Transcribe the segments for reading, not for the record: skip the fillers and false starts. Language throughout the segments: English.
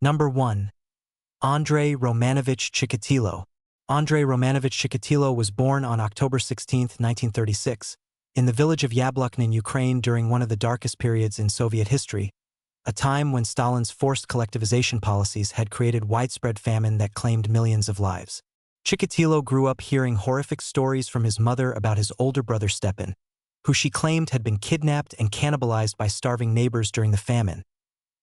Number 1. Andrei Romanovich Chikatilo. Andrei Romanovich Chikatilo was born on October 16, 1936, in the village of Yablokne in Ukraine during one of the darkest periods in Soviet history, a time when Stalin's forced collectivization policies had created widespread famine that claimed millions of lives. Chikatilo grew up hearing horrific stories from his mother about his older brother Stepan, who she claimed had been kidnapped and cannibalized by starving neighbors during the famine,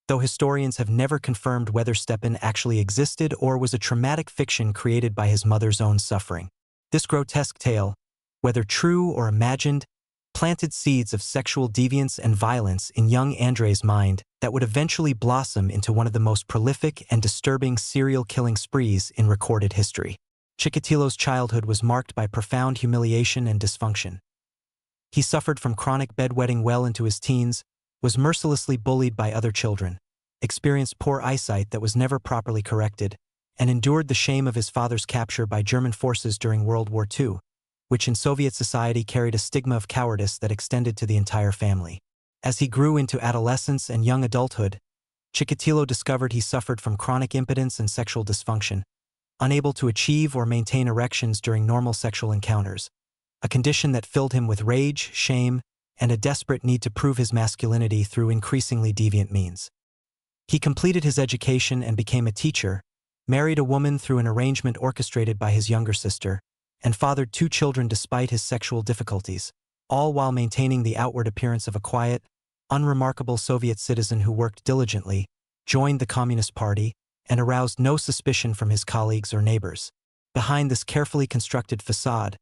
though historians have never confirmed whether Stepan actually existed or was a traumatic fiction created by his mother's own suffering. This grotesque tale, whether true or imagined, planted seeds of sexual deviance and violence in young Andrei's mind that would eventually blossom into one of the most prolific and disturbing serial killing sprees in recorded history. Chikatilo's childhood was marked by profound humiliation and dysfunction. He suffered from chronic bedwetting well into his teens, was mercilessly bullied by other children, experienced poor eyesight that was never properly corrected, and endured the shame of his father's capture by German forces during World War II, which in Soviet society carried a stigma of cowardice that extended to the entire family. As he grew into adolescence and young adulthood, Chikatilo discovered he suffered from chronic impotence and sexual dysfunction, unable to achieve or maintain erections during normal sexual encounters, a condition that filled him with rage, shame, and a desperate need to prove his masculinity through increasingly deviant means. He completed his education and became a teacher, married a woman through an arrangement orchestrated by his younger sister, and fathered 2 children despite his sexual difficulties, all while maintaining the outward appearance of a quiet, unremarkable Soviet citizen who worked diligently, joined the Communist Party, and aroused no suspicion from his colleagues or neighbors. Behind this carefully constructed facade,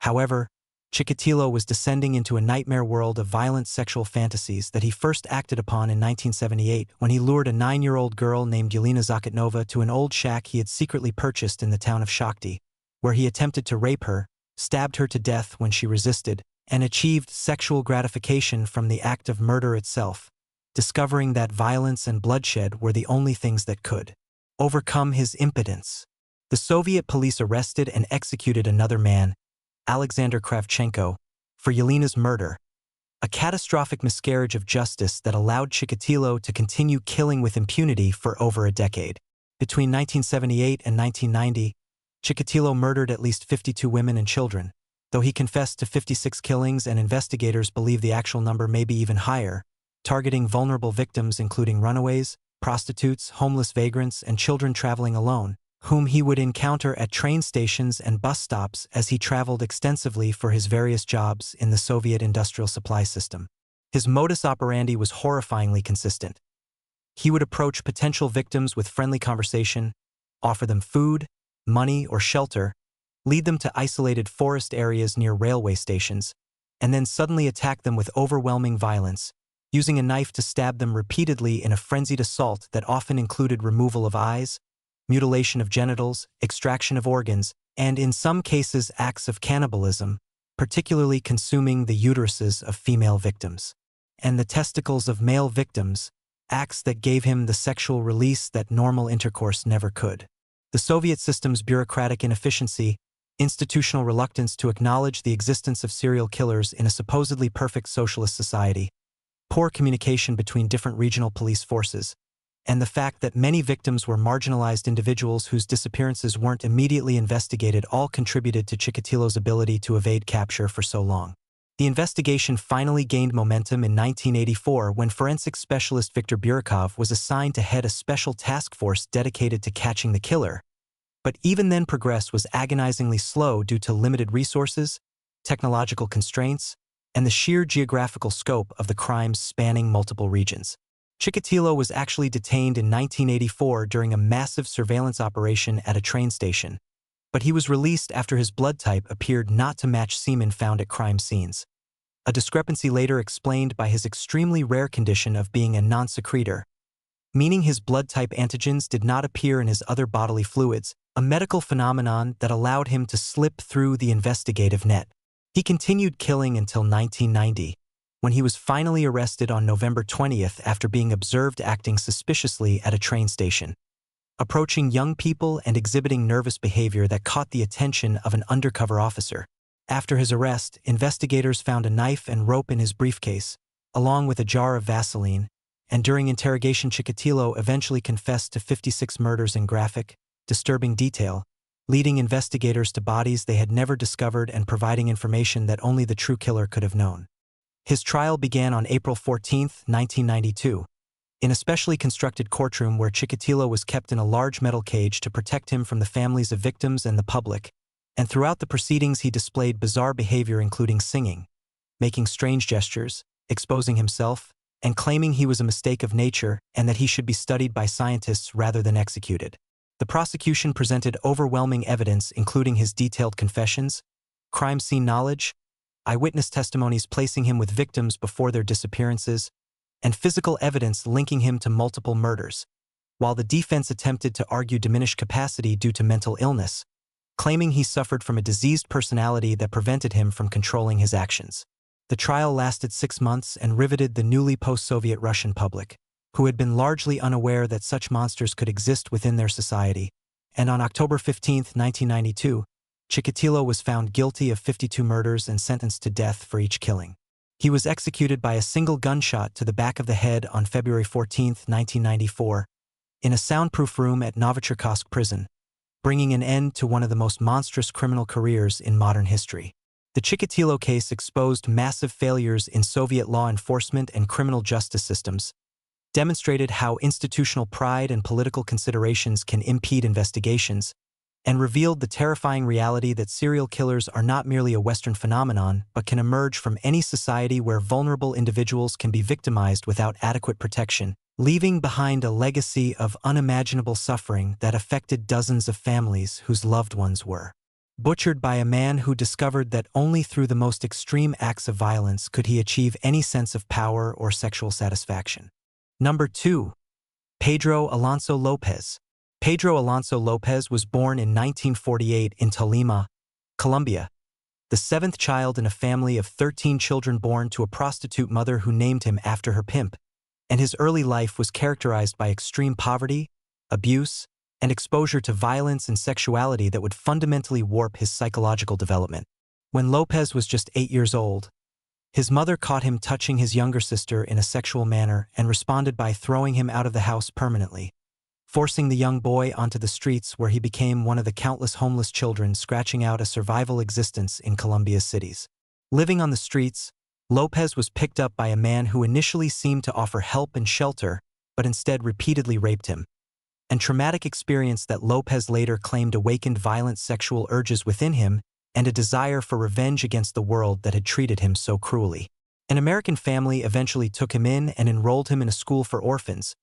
however, Chikatilo was descending into a nightmare world of violent sexual fantasies that he first acted upon in 1978 when he lured a 9-year-old girl named Yelena Zakotnova to an old shack he had secretly purchased in the town of Shakhty, where he attempted to rape her, stabbed her to death when she resisted, and achieved sexual gratification from the act of murder itself, discovering that violence and bloodshed were the only things that could overcome his impotence. The Soviet police arrested and executed another man, Alexander Kravchenko, for Yelena's murder, a catastrophic miscarriage of justice that allowed Chikatilo to continue killing with impunity for over a decade. Between 1978 and 1990, Chikatilo murdered at least 52 women and children, though he confessed to 56 killings and investigators believe the actual number may be even higher, targeting vulnerable victims including runaways, prostitutes, homeless vagrants, and children traveling alone, whom he would encounter at train stations and bus stops as he traveled extensively for his various jobs in the Soviet industrial supply system. His modus operandi was horrifyingly consistent. He would approach potential victims with friendly conversation, offer them food, money, or shelter, lead them to isolated forest areas near railway stations, and then suddenly attack them with overwhelming violence, using a knife to stab them repeatedly in a frenzied assault that often included removal of eyes, mutilation of genitals, extraction of organs, and in some cases acts of cannibalism, particularly consuming the uteruses of female victims and the testicles of male victims, acts that gave him the sexual release that normal intercourse never could. The Soviet system's bureaucratic inefficiency, institutional reluctance to acknowledge the existence of serial killers in a supposedly perfect socialist society, poor communication between different regional police forces, and the fact that many victims were marginalized individuals whose disappearances weren't immediately investigated all contributed to Chikatilo's ability to evade capture for so long. The investigation finally gained momentum in 1984 when forensic specialist Viktor Burakov was assigned to head a special task force dedicated to catching the killer. But even then progress was agonizingly slow due to limited resources, technological constraints, and the sheer geographical scope of the crimes spanning multiple regions. Chikatilo was actually detained in 1984 during a massive surveillance operation at a train station, but he was released after his blood type appeared not to match semen found at crime scenes, a discrepancy later explained by his extremely rare condition of being a non-secretor, meaning his blood type antigens did not appear in his other bodily fluids, a medical phenomenon that allowed him to slip through the investigative net. He continued killing until 1990, when he was finally arrested on November 20th after being observed acting suspiciously at a train station, approaching young people and exhibiting nervous behavior that caught the attention of an undercover officer. After his arrest, investigators found a knife and rope in his briefcase, along with a jar of Vaseline, and during interrogation Chikatilo eventually confessed to 56 murders in graphic, disturbing detail, leading investigators to bodies they had never discovered and providing information that only the true killer could have known. His trial began on April 14, 1992, in a specially constructed courtroom where Chikatilo was kept in a large metal cage to protect him from the families of victims and the public, and throughout the proceedings he displayed bizarre behavior including singing, making strange gestures, exposing himself, and claiming he was a mistake of nature and that he should be studied by scientists rather than executed. The prosecution presented overwhelming evidence including his detailed confessions, crime scene knowledge, eyewitness testimonies placing him with victims before their disappearances, and physical evidence linking him to multiple murders, while the defense attempted to argue diminished capacity due to mental illness, claiming he suffered from a diseased personality that prevented him from controlling his actions. The trial lasted 6 months and riveted the newly post-Soviet Russian public, who had been largely unaware that such monsters could exist within their society, and on October 15, 1992, Chikatilo was found guilty of 52 murders and sentenced to death for each killing. He was executed by a single gunshot to the back of the head on February 14, 1994, in a soundproof room at Novocherkassk prison, bringing an end to one of the most monstrous criminal careers in modern history. The Chikatilo case exposed massive failures in Soviet law enforcement and criminal justice systems, demonstrated how institutional pride and political considerations can impede investigations, and revealed the terrifying reality that serial killers are not merely a Western phenomenon but can emerge from any society where vulnerable individuals can be victimized without adequate protection, leaving behind a legacy of unimaginable suffering that affected dozens of families whose loved ones were butchered by a man who discovered that only through the most extreme acts of violence could he achieve any sense of power or sexual satisfaction. Number 2. Pedro Alonso López. Pedro Alonso López was born in 1948 in Tolima, Colombia, the 7th child in a family of 13 children born to a prostitute mother who named him after her pimp, and his early life was characterized by extreme poverty, abuse, and exposure to violence and sexuality that would fundamentally warp his psychological development. When López was just 8 years old, his mother caught him touching his younger sister in a sexual manner and responded by throwing him out of the house permanently, forcing the young boy onto the streets where he became one of the countless homeless children scratching out a survival existence in Colombia's cities. Living on the streets, López was picked up by a man who initially seemed to offer help and shelter, but instead repeatedly raped him. An traumatic experience that López later claimed awakened violent sexual urges within him and a desire for revenge against the world that had treated him so cruelly. An American family eventually took him in and enrolled him in a school for orphans,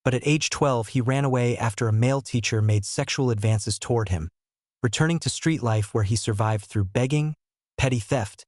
but at age 12 he ran away after a male teacher made sexual advances toward him, returning to street life where he survived through begging, petty theft,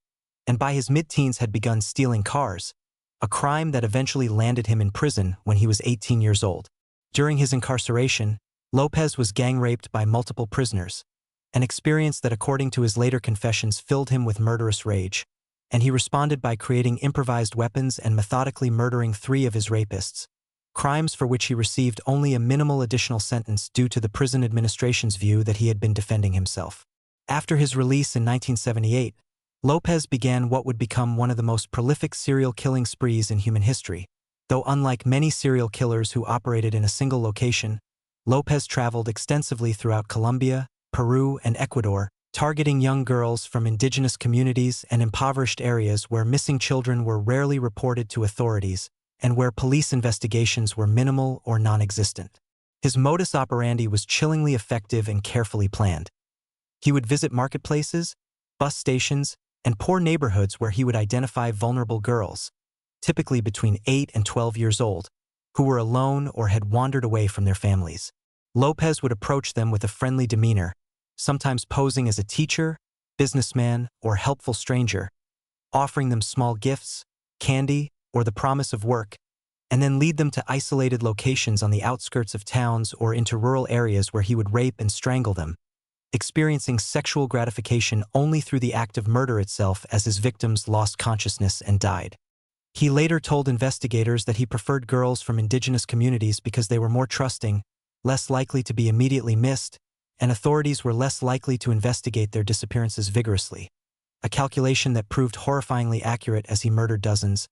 and by his mid-teens had begun stealing cars, a crime that eventually landed him in prison when he was 18 years old. During his incarceration, López was gang-raped by multiple prisoners, an experience that according to his later confessions filled him with murderous rage, and he responded by creating improvised weapons and methodically murdering 3 of his rapists, crimes for which he received only a minimal additional sentence due to the prison administration's view that he had been defending himself. After his release in 1978, López began what would become one of the most prolific serial killing sprees in human history. Though unlike many serial killers who operated in a single location, López traveled extensively throughout Colombia, Peru, and Ecuador, targeting young girls from indigenous communities and impoverished areas where missing children were rarely reported to authorities and where police investigations were minimal or non-existent. His modus operandi was chillingly effective and carefully planned. He would visit marketplaces, bus stations, and poor neighborhoods where he would identify vulnerable girls, typically between 8 and 12 years old, who were alone or had wandered away from their families. López would approach them with a friendly demeanor, sometimes posing as a teacher, businessman, or helpful stranger, offering them small gifts, candy, or the promise of work, and then lead them to isolated locations on the outskirts of towns or into rural areas where he would rape and strangle them, experiencing sexual gratification only through the act of murder itself as his victims lost consciousness and died. He later told investigators that he preferred girls from indigenous communities because they were more trusting, less likely to be immediately missed, and authorities were less likely to investigate their disappearances vigorously, a calculation that proved horrifyingly accurate as he murdered dozens,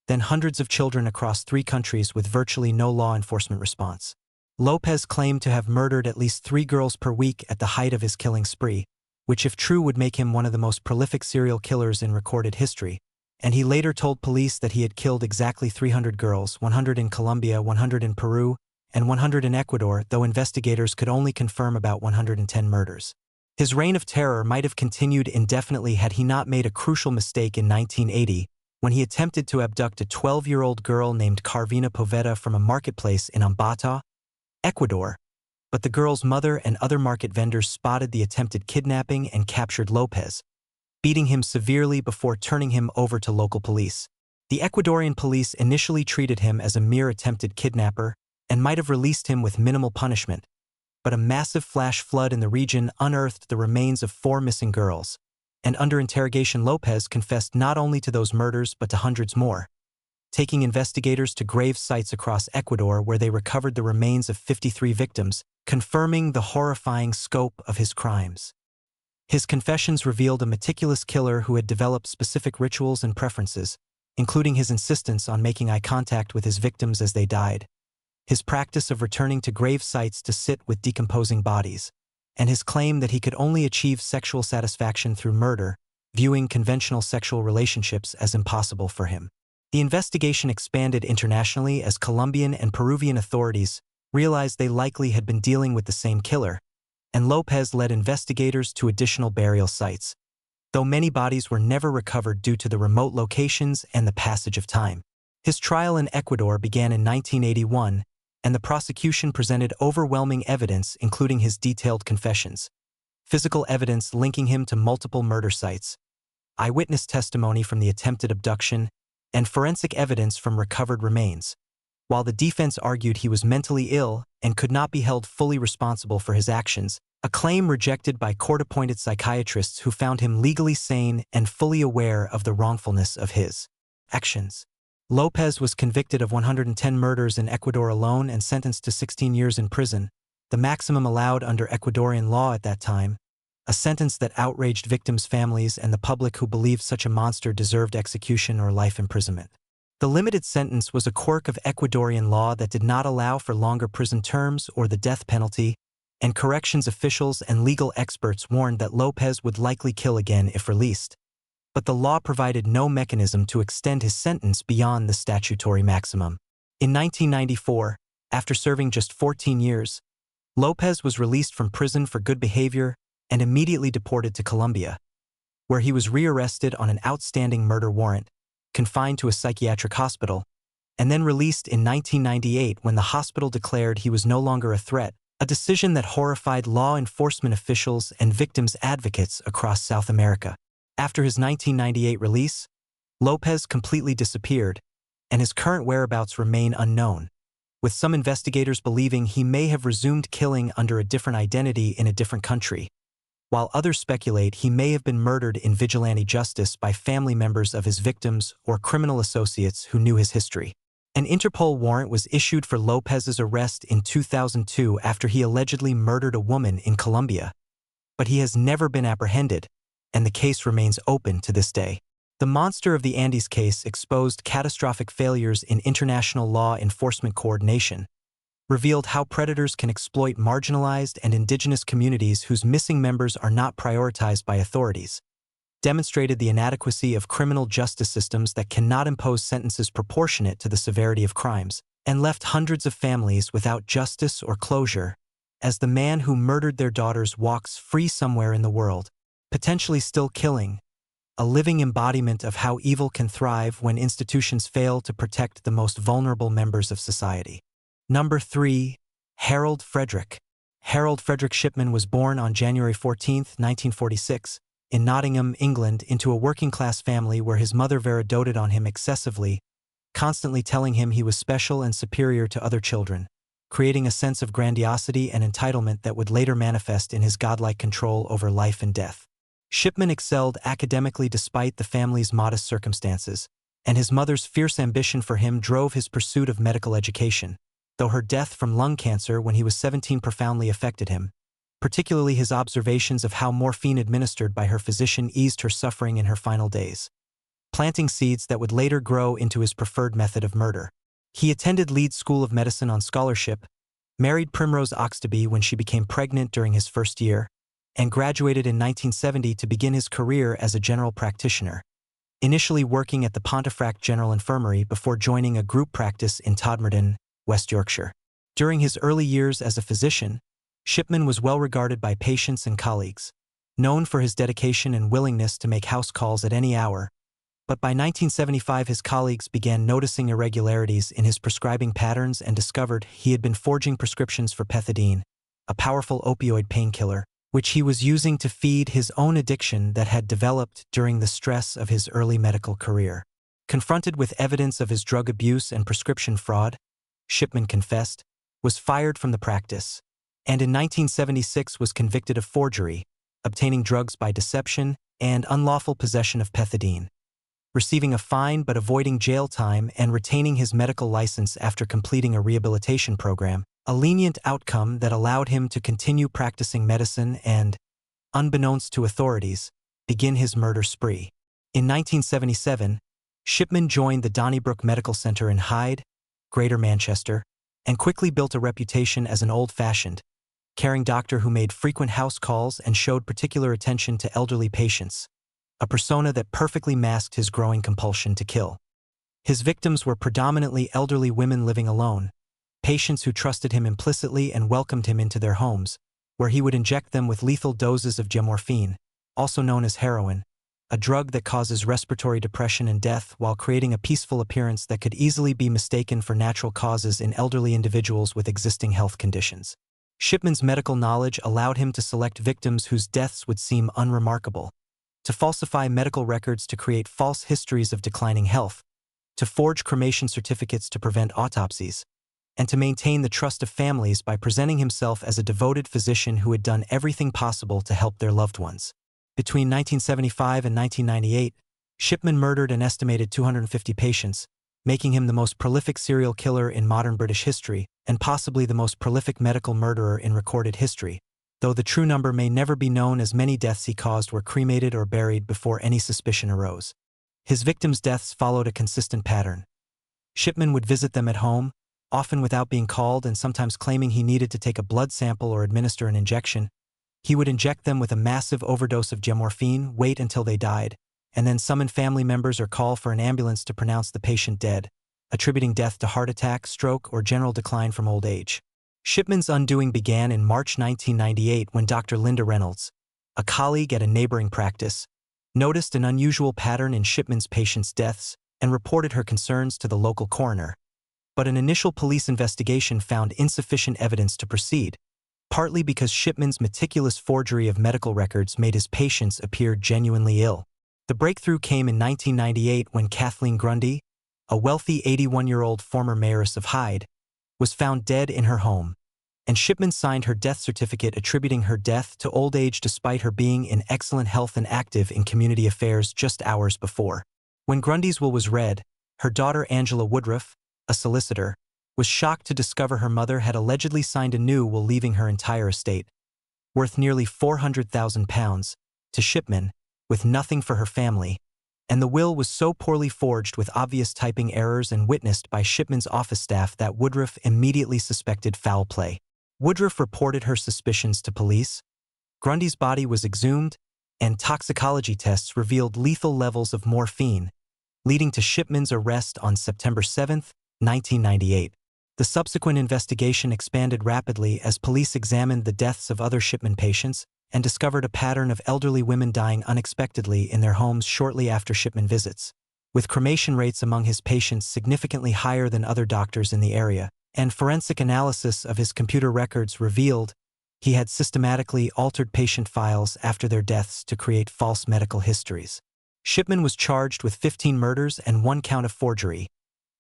then hundreds of children across 3 countries with virtually no law enforcement response. López claimed to have murdered at least 3 girls per week at the height of his killing spree, which if true would make him one of the most prolific serial killers in recorded history, and he later told police that he had killed exactly 300 girls, 100 in Colombia, 100 in Peru, and 100 in Ecuador, though investigators could only confirm about 110 murders. His reign of terror might have continued indefinitely had he not made a crucial mistake in 1980, when he attempted to abduct a 12-year-old girl named Carvina Poveda from a marketplace in Ambato, Ecuador, but the girl's mother and other market vendors spotted the attempted kidnapping and captured López, beating him severely before turning him over to local police. The Ecuadorian police initially treated him as a mere attempted kidnapper and might have released him with minimal punishment, but a massive flash flood in the region unearthed the remains of 4 missing girls, and under interrogation López confessed not only to those murders but to hundreds more, taking investigators to grave sites across Ecuador where they recovered the remains of 53 victims, confirming the horrifying scope of his crimes. His confessions revealed a meticulous killer who had developed specific rituals and preferences, including his insistence on making eye contact with his victims as they died, his practice of returning to grave sites to sit with decomposing bodies, and his claim that he could only achieve sexual satisfaction through murder, viewing conventional sexual relationships as impossible for him. The investigation expanded internationally as Colombian and Peruvian authorities realized they likely had been dealing with the same killer, and López led investigators to additional burial sites, though many bodies were never recovered due to the remote locations and the passage of time. His trial in Ecuador began in 1981, and the prosecution presented overwhelming evidence including his detailed confessions, physical evidence linking him to multiple murder sites, eyewitness testimony from the attempted abduction, and forensic evidence from recovered remains. While the defense argued he was mentally ill and could not be held fully responsible for his actions, a claim rejected by court-appointed psychiatrists who found him legally sane and fully aware of the wrongfulness of his actions. López was convicted of 110 murders in Ecuador alone and sentenced to 16 years in prison, the maximum allowed under Ecuadorian law at that time, a sentence that outraged victims' families and the public who believed such a monster deserved execution or life imprisonment. The limited sentence was a quirk of Ecuadorian law that did not allow for longer prison terms or the death penalty, and corrections officials and legal experts warned that López would likely kill again if released. But the law provided no mechanism to extend his sentence beyond the statutory maximum. In 1994, after serving just 14 years, López was released from prison for good behavior and immediately deported to Colombia, where he was rearrested on an outstanding murder warrant, confined to a psychiatric hospital, and then released in 1998 when the hospital declared he was no longer a threat, a decision that horrified law enforcement officials and victims' advocates across South America. After his 1998 release, López completely disappeared, and his current whereabouts remain unknown, with some investigators believing he may have resumed killing under a different identity in a different country, while others speculate he may have been murdered in vigilante justice by family members of his victims or criminal associates who knew his history. An Interpol warrant was issued for López's arrest in 2002 after he allegedly murdered a woman in Colombia, but he has never been apprehended, and the case remains open to this day. The Monster of the Andes case exposed catastrophic failures in international law enforcement coordination, revealed how predators can exploit marginalized and indigenous communities whose missing members are not prioritized by authorities, demonstrated the inadequacy of criminal justice systems that cannot impose sentences proportionate to the severity of crimes, and left hundreds of families without justice or closure, as the man who murdered their daughters walks free somewhere in the world, potentially still killing, a living embodiment of how evil can thrive when institutions fail to protect the most vulnerable members of society. Number 3. Harold Frederick. Harold Frederick Shipman was born on January 14, 1946, in Nottingham, England, into a working-class family where his mother Vera doted on him excessively, constantly telling him he was special and superior to other children, creating a sense of grandiosity and entitlement that would later manifest in his godlike control over life and death. Shipman excelled academically despite the family's modest circumstances, and his mother's fierce ambition for him drove his pursuit of medical education, though her death from lung cancer when he was 17 profoundly affected him, particularly his observations of how morphine administered by her physician eased her suffering in her final days. planting seeds that would later grow into his preferred method of murder. He attended Leeds School of Medicine on scholarship, married Primrose Oxtoby when she became pregnant during his first year, and graduated in 1970 to begin his career as a general practitioner, initially working at the Pontefract General Infirmary before joining a group practice in Todmorden, West Yorkshire. During his early years as a physician, Shipman was well regarded by patients and colleagues, known for his dedication and willingness to make house calls at any hour, but by 1975 his colleagues began noticing irregularities in his prescribing patterns and discovered he had been forging prescriptions for pethidine, a powerful opioid painkiller, which he was using to feed his own addiction that had developed during the stress of his early medical career. Confronted with evidence of his drug abuse and prescription fraud, Shipman confessed, was fired from the practice, and in 1976 was convicted of forgery, obtaining drugs by deception, and unlawful possession of pethidine. Receiving a fine but avoiding jail time and retaining his medical license after completing a rehabilitation program, a lenient outcome that allowed him to continue practicing medicine and, unbeknownst to authorities, begin his murder spree. In 1977, Shipman joined the Donnybrook Medical Center in Hyde, Greater Manchester, and quickly built a reputation as an old-fashioned, caring doctor who made frequent house calls and showed particular attention to elderly patients, a persona that perfectly masked his growing compulsion to kill. His victims were predominantly elderly women living alone, patients who trusted him implicitly and welcomed him into their homes, where he would inject them with lethal doses of gemorphine, also known as heroin, a drug that causes respiratory depression and death while creating a peaceful appearance that could easily be mistaken for natural causes in elderly individuals with existing health conditions. Shipman's medical knowledge allowed him to select victims whose deaths would seem unremarkable, to falsify medical records to create false histories of declining health, to forge cremation certificates to prevent autopsies, and to maintain the trust of families by presenting himself as a devoted physician who had done everything possible to help their loved ones. Between 1975 and 1998, Shipman murdered an estimated 250 patients, making him the most prolific serial killer in modern British history and possibly the most prolific medical murderer in recorded history, though the true number may never be known as many deaths he caused were cremated or buried before any suspicion arose. His victims' deaths followed a consistent pattern. Shipman would visit them at home, often without being called and sometimes claiming he needed to take a blood sample or administer an injection. He would inject them with a massive overdose of gemorphine, wait until they died, and then summon family members or call for an ambulance to pronounce the patient dead, attributing death to heart attack, stroke, or general decline from old age. Shipman's undoing began in March 1998 when Dr. Linda Reynolds, a colleague at a neighboring practice, noticed an unusual pattern in Shipman's patients' deaths and reported her concerns to the local coroner. But an initial police investigation found insufficient evidence to proceed, partly because Shipman's meticulous forgery of medical records made his patients appear genuinely ill. The breakthrough came in 1998 when Kathleen Grundy, a wealthy 81-year-old former mayoress of Hyde, was found dead in her home, and Shipman signed her death certificate attributing her death to old age despite her being in excellent health and active in community affairs just hours before. When Grundy's will was read, her daughter Angela Woodruff, a solicitor, was shocked to discover her mother had allegedly signed a new will leaving her entire estate, worth nearly £400,000, to Shipman, with nothing for her family, and the will was so poorly forged with obvious typing errors and witnessed by Shipman's office staff that Woodruff immediately suspected foul play. Woodruff reported her suspicions to police. Grundy's body was exhumed, and toxicology tests revealed lethal levels of morphine, leading to Shipman's arrest on September 7, 1998. The subsequent investigation expanded rapidly as police examined the deaths of other Shipman patients and discovered a pattern of elderly women dying unexpectedly in their homes shortly after Shipman visits, with cremation rates among his patients significantly higher than other doctors in the area, and forensic analysis of his computer records revealed he had systematically altered patient files after their deaths to create false medical histories. Shipman was charged with 15 murders and 1 count of forgery,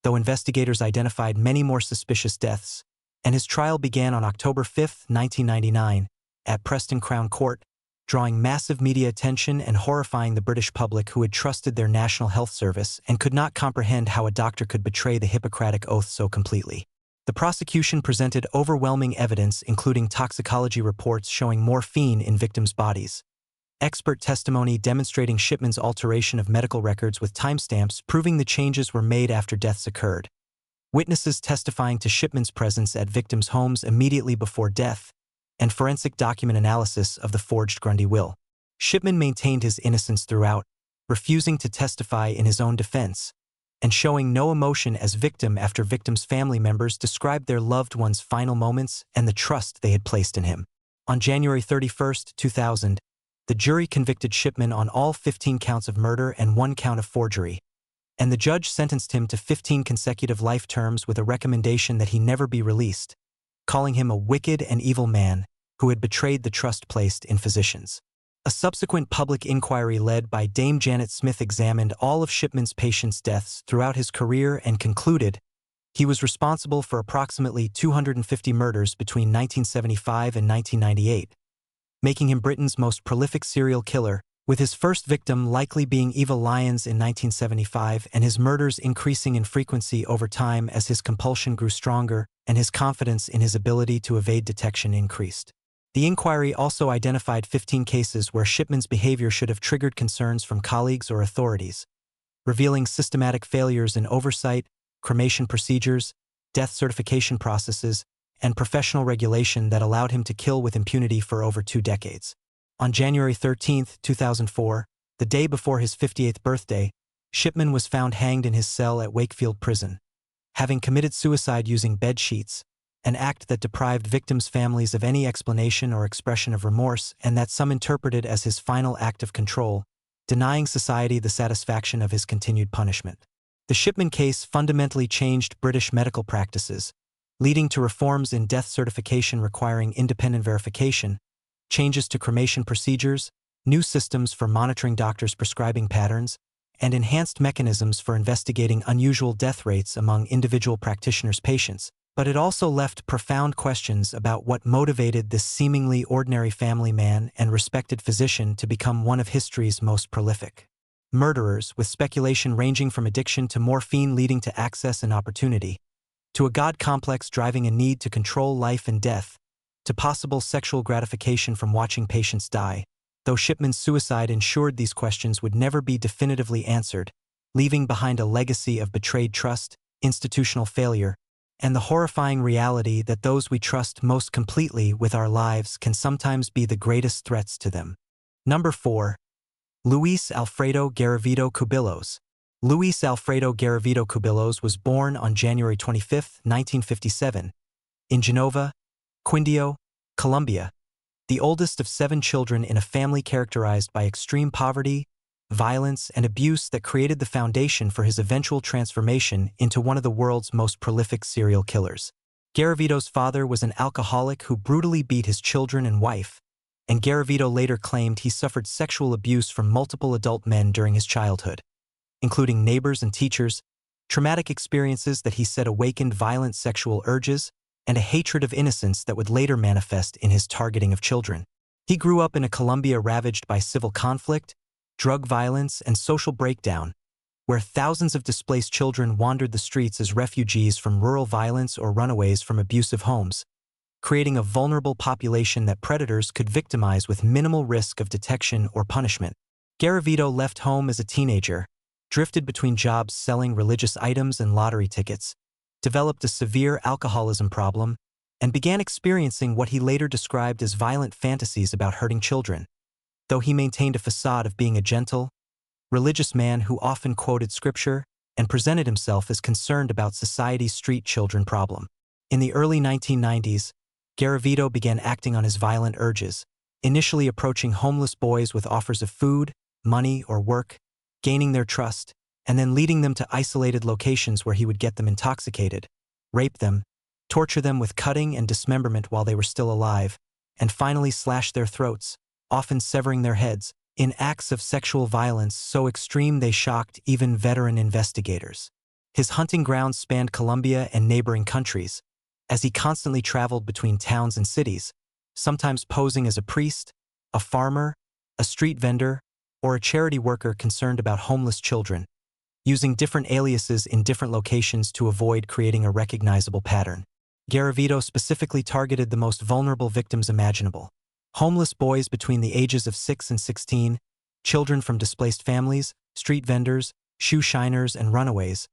though investigators identified many more suspicious deaths, and his trial began on October 5, 1999, at Preston Crown Court, drawing massive media attention and horrifying the British public who had trusted their National Health Service and could not comprehend how a doctor could betray the Hippocratic Oath so completely. The prosecution presented overwhelming evidence including toxicology reports showing morphine in victims' bodies, expert testimony demonstrating Shipman's alteration of medical records with timestamps proving the changes were made after deaths occurred, witnesses testifying to Shipman's presence at victims' homes immediately before death, and forensic document analysis of the forged Grundy will. Shipman maintained his innocence throughout, refusing to testify in his own defense, and showing no emotion as victim after victims' family members described their loved one's final moments and the trust they had placed in him. On January 31, 2000, the jury convicted Shipman on all 15 counts of murder and 1 count of forgery, and the judge sentenced him to 15 consecutive life terms with a recommendation that he never be released, calling him a wicked and evil man who had betrayed the trust placed in physicians. A subsequent public inquiry led by Dame Janet Smith examined all of Shipman's patients' deaths throughout his career and concluded he was responsible for approximately 250 murders between 1975 and 1998, making him Britain's most prolific serial killer, with his first victim likely being Eva Lyons in 1975 and his murders increasing in frequency over time as his compulsion grew stronger and his confidence in his ability to evade detection increased. The inquiry also identified 15 cases where Shipman's behavior should have triggered concerns from colleagues or authorities, revealing systematic failures in oversight, cremation procedures, death certification processes, and professional regulation that allowed him to kill with impunity for over 2 decades. On January 13, 2004, the day before his 58th birthday, Shipman was found hanged in his cell at Wakefield Prison, having committed suicide using bed sheets, an act that deprived victims' families of any explanation or expression of remorse and that some interpreted as his final act of control, denying society the satisfaction of his continued punishment. The Shipman case fundamentally changed British medical practices, leading to reforms in death certification requiring independent verification, changes to cremation procedures, new systems for monitoring doctors' prescribing patterns, and enhanced mechanisms for investigating unusual death rates among individual practitioners' patients. But it also left profound questions about what motivated this seemingly ordinary family man and respected physician to become one of history's most prolific murderers, with speculation ranging from addiction to morphine leading to access and opportunity, to a God complex driving a need to control life and death, to possible sexual gratification from watching patients die, though Shipman's suicide ensured these questions would never be definitively answered, leaving behind a legacy of betrayed trust, institutional failure, and the horrifying reality that those we trust most completely with our lives can sometimes be the greatest threats to them. Number 4. Luis Alfredo Garavito Cubillos. Luis Alfredo Garavito Cubillos was born on January 25, 1957, in Genova, Quindio, Colombia, the oldest of 7 children in a family characterized by extreme poverty, violence, and abuse that created the foundation for his eventual transformation into one of the world's most prolific serial killers. Garavito's father was an alcoholic who brutally beat his children and wife, and Garavito later claimed he suffered sexual abuse from multiple adult men during his childhood, including neighbors and teachers, traumatic experiences that he said awakened violent sexual urges, and a hatred of innocence that would later manifest in his targeting of children. He grew up in a Colombia ravaged by civil conflict, drug violence, and social breakdown, where thousands of displaced children wandered the streets as refugees from rural violence or runaways from abusive homes, creating a vulnerable population that predators could victimize with minimal risk of detection or punishment. Garavito left home as a teenager, drifted between jobs selling religious items and lottery tickets, developed a severe alcoholism problem, and began experiencing what he later described as violent fantasies about hurting children, though he maintained a facade of being a gentle, religious man who often quoted scripture and presented himself as concerned about society's street children problem. In the early 1990s, Garavito began acting on his violent urges, initially approaching homeless boys with offers of food, money, or work, gaining their trust, and then leading them to isolated locations where he would get them intoxicated, rape them, torture them with cutting and dismemberment while they were still alive, and finally slash their throats, often severing their heads, in acts of sexual violence so extreme they shocked even veteran investigators. His hunting grounds spanned Colombia and neighboring countries, as he constantly traveled between towns and cities, sometimes posing as a priest, a farmer, a street vendor, or a charity worker concerned about homeless children, using different aliases in different locations to avoid creating a recognizable pattern. Garavito specifically targeted the most vulnerable victims imaginable, Homeless boys between the ages of 6 and 16, children from displaced families, street vendors, shoe shiners, and runaways,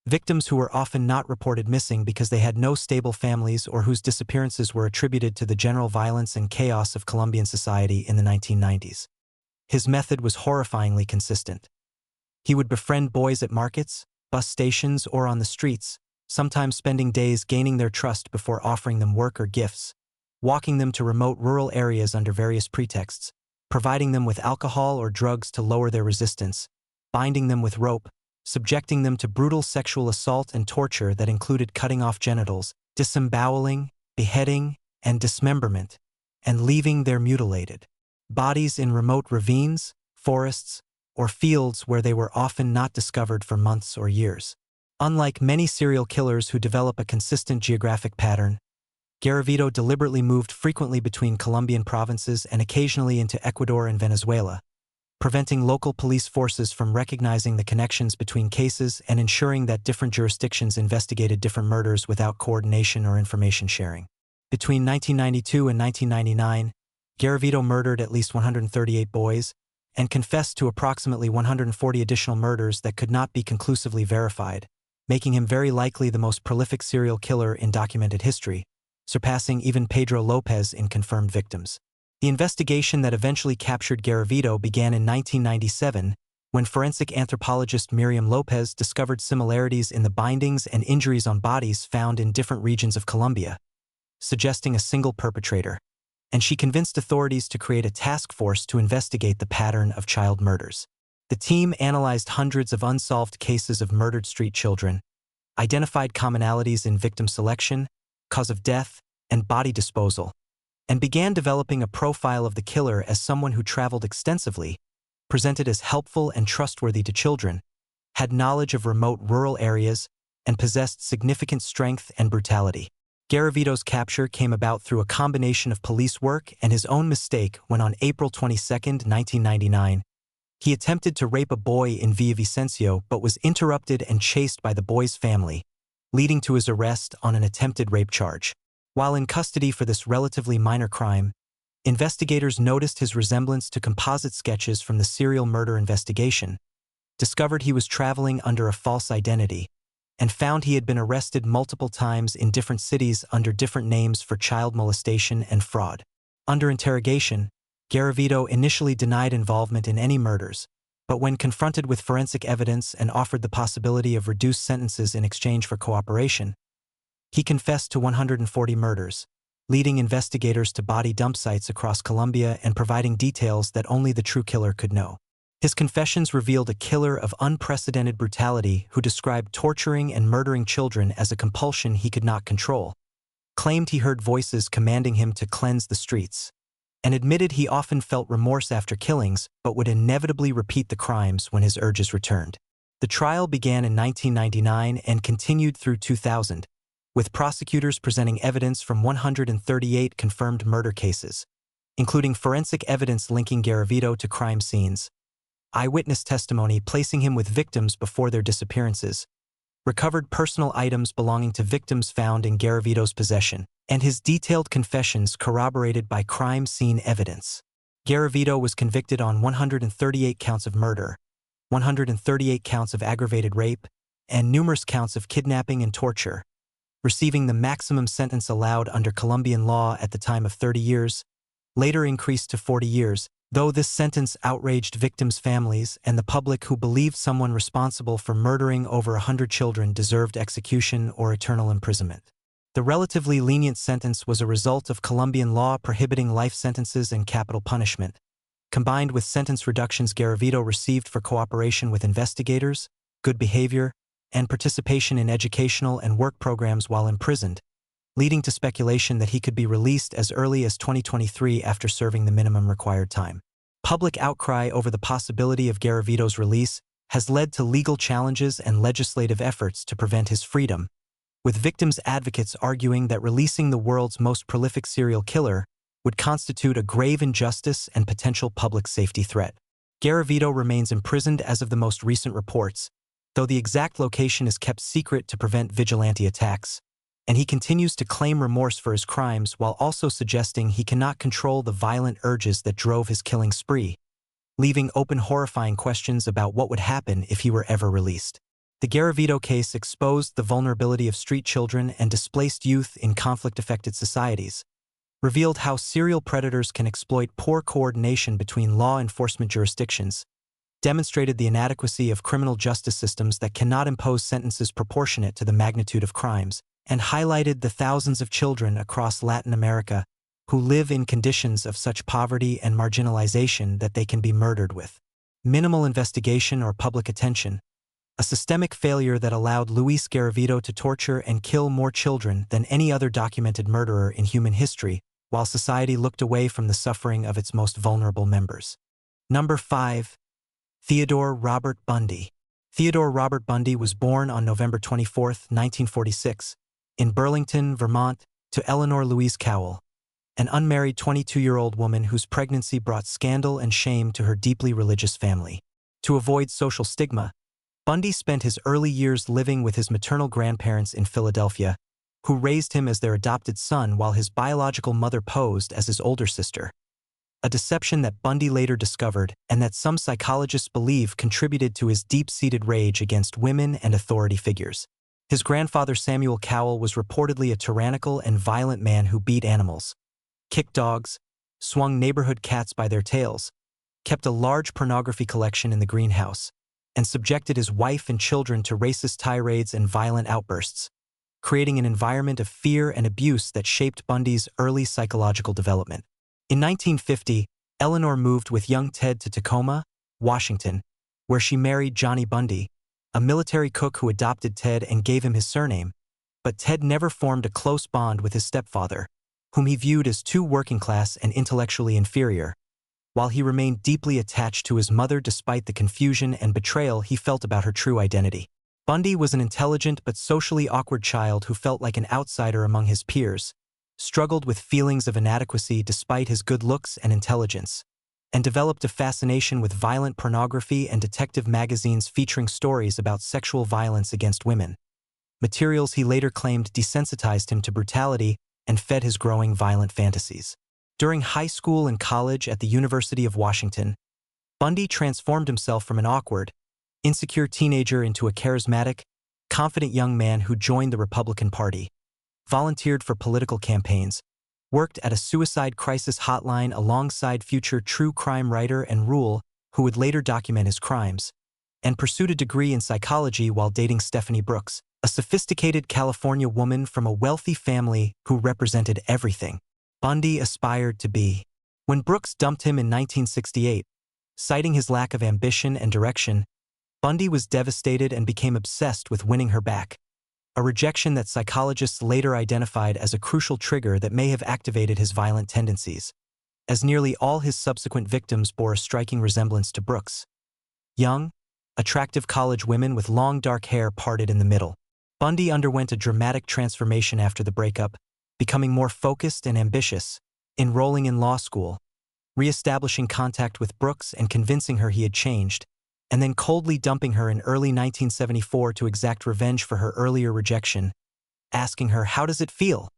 victims who were often not reported missing because they had no stable families or whose disappearances were attributed to the general violence and chaos of Colombian society in the 1990s. His method was horrifyingly consistent. He would befriend boys at markets, bus stations, or on the streets, sometimes spending days gaining their trust before offering them work or gifts, walking them to remote rural areas under various pretexts, providing them with alcohol or drugs to lower their resistance, binding them with rope, subjecting them to brutal sexual assault and torture that included cutting off genitals, disemboweling, beheading, and dismemberment, and leaving their mutilated bodies in remote ravines, forests, or fields where they were often not discovered for months or years. Unlike many serial killers who develop a consistent geographic pattern, Garavito deliberately moved frequently between Colombian provinces and occasionally into Ecuador and Venezuela, preventing local police forces from recognizing the connections between cases and ensuring that different jurisdictions investigated different murders without coordination or information sharing. Between 1992 and 1999, Garavito murdered at least 138 boys and confessed to approximately 140 additional murders that could not be conclusively verified, making him very likely the most prolific serial killer in documented history, surpassing even Pedro López in confirmed victims. The investigation that eventually captured Garavito began in 1997, when forensic anthropologist Miriam López discovered similarities in the bindings and injuries on bodies found in different regions of Colombia, suggesting a single perpetrator, and she convinced authorities to create a task force to investigate the pattern of child murders. The team analyzed hundreds of unsolved cases of murdered street children, identified commonalities in victim selection, cause of death, and body disposal, and began developing a profile of the killer as someone who traveled extensively, presented as helpful and trustworthy to children, had knowledge of remote rural areas, and possessed significant strength and brutality. Garavito's capture came about through a combination of police work and his own mistake when on April 22, 1999, he attempted to rape a boy in Villavicencio but was interrupted and chased by the boy's family, leading to his arrest on an attempted rape charge. While in custody for this relatively minor crime, investigators noticed his resemblance to composite sketches from the serial murder investigation, discovered he was traveling under a false identity, and found he had been arrested multiple times in different cities under different names for child molestation and fraud. Under interrogation, Garavito initially denied involvement in any murders, but when confronted with forensic evidence and offered the possibility of reduced sentences in exchange for cooperation, he confessed to 140 murders, leading investigators to body dump sites across Colombia and providing details that only the true killer could know. His confessions revealed a killer of unprecedented brutality who described torturing and murdering children as a compulsion he could not control, claimed he heard voices commanding him to cleanse the streets, and admitted he often felt remorse after killings but would inevitably repeat the crimes when his urges returned. The trial began in 1999 and continued through 2000, with prosecutors presenting evidence from 138 confirmed murder cases, including forensic evidence linking Garavito to crime scenes, eyewitness testimony placing him with victims before their disappearances, recovered personal items belonging to victims found in Garavito's possession, and his detailed confessions corroborated by crime scene evidence. Garavito was convicted on 138 counts of murder, 138 counts of aggravated rape, and numerous counts of kidnapping and torture, receiving the maximum sentence allowed under Colombian law at the time of 30 years, later increased to 40 years, though this sentence outraged victims' families and the public who believed someone responsible for murdering over 100 children deserved execution or eternal imprisonment. The relatively lenient sentence was a result of Colombian law prohibiting life sentences and capital punishment, combined with sentence reductions Garavito received for cooperation with investigators, good behavior, and participation in educational and work programs while imprisoned, leading to speculation that he could be released as early as 2023 after serving the minimum required time. Public outcry over the possibility of Garavito's release has led to legal challenges and legislative efforts to prevent his freedom, with victims' advocates arguing that releasing the world's most prolific serial killer would constitute a grave injustice and potential public safety threat. Garavito remains imprisoned as of the most recent reports, though the exact location is kept secret to prevent vigilante attacks, and he continues to claim remorse for his crimes while also suggesting he cannot control the violent urges that drove his killing spree, leaving open horrifying questions about what would happen if he were ever released. The Garavito case exposed the vulnerability of street children and displaced youth in conflict-affected societies, revealed how serial predators can exploit poor coordination between law enforcement jurisdictions, demonstrated the inadequacy of criminal justice systems that cannot impose sentences proportionate to the magnitude of crimes, and highlighted the thousands of children across Latin America who live in conditions of such poverty and marginalization that they can be murdered with minimal investigation or public attention, a systemic failure that allowed Luis Garavito to torture and kill more children than any other documented murderer in human history, while society looked away from the suffering of its most vulnerable members. Number 5. Theodore Robert Bundy. Theodore Robert Bundy was born on November 24, 1946, in Burlington, Vermont, to Eleanor Louise Cowell, an unmarried 22-year-old woman whose pregnancy brought scandal and shame to her deeply religious family. To avoid social stigma, Bundy spent his early years living with his maternal grandparents in Philadelphia, who raised him as their adopted son while his biological mother posed as his older sister. A deception that Bundy later discovered and that some psychologists believe contributed to his deep-seated rage against women and authority figures. His grandfather Samuel Cowell was reportedly a tyrannical and violent man who beat animals, kicked dogs, swung neighborhood cats by their tails, kept a large pornography collection in the greenhouse, and subjected his wife and children to racist tirades and violent outbursts, creating an environment of fear and abuse that shaped Bundy's early psychological development. In 1950, Eleanor moved with young Ted to Tacoma, Washington, where she married Johnny Bundy, a military cook who adopted Ted and gave him his surname, but Ted never formed a close bond with his stepfather, whom he viewed as too working-class and intellectually inferior, while he remained deeply attached to his mother despite the confusion and betrayal he felt about her true identity. Bundy was an intelligent but socially awkward child who felt like an outsider among his peers, struggled with feelings of inadequacy despite his good looks and intelligence, and developed a fascination with violent pornography and detective magazines featuring stories about sexual violence against women, materials he later claimed desensitized him to brutality and fed his growing violent fantasies. During high school and college at the University of Washington, Bundy transformed himself from an awkward, insecure teenager into a charismatic, confident young man who joined the Republican Party, volunteered for political campaigns, worked at a suicide crisis hotline alongside future true crime writer and Rule, who would later document his crimes, and pursued a degree in psychology while dating Stephanie Brooks, a sophisticated California woman from a wealthy family who represented everything Bundy aspired to be. When Brooks dumped him in 1968, citing his lack of ambition and direction, Bundy was devastated and became obsessed with winning her back, a rejection that psychologists later identified as a crucial trigger that may have activated his violent tendencies, as nearly all his subsequent victims bore a striking resemblance to Brooks. Young, attractive college women with long dark hair parted in the middle. Bundy underwent a dramatic transformation after the breakup, becoming more focused and ambitious, enrolling in law school, re-establishing contact with Brooks and convincing her he had changed, and then coldly dumping her in early 1974 to exact revenge for her earlier rejection, asking her, "How does it feel?"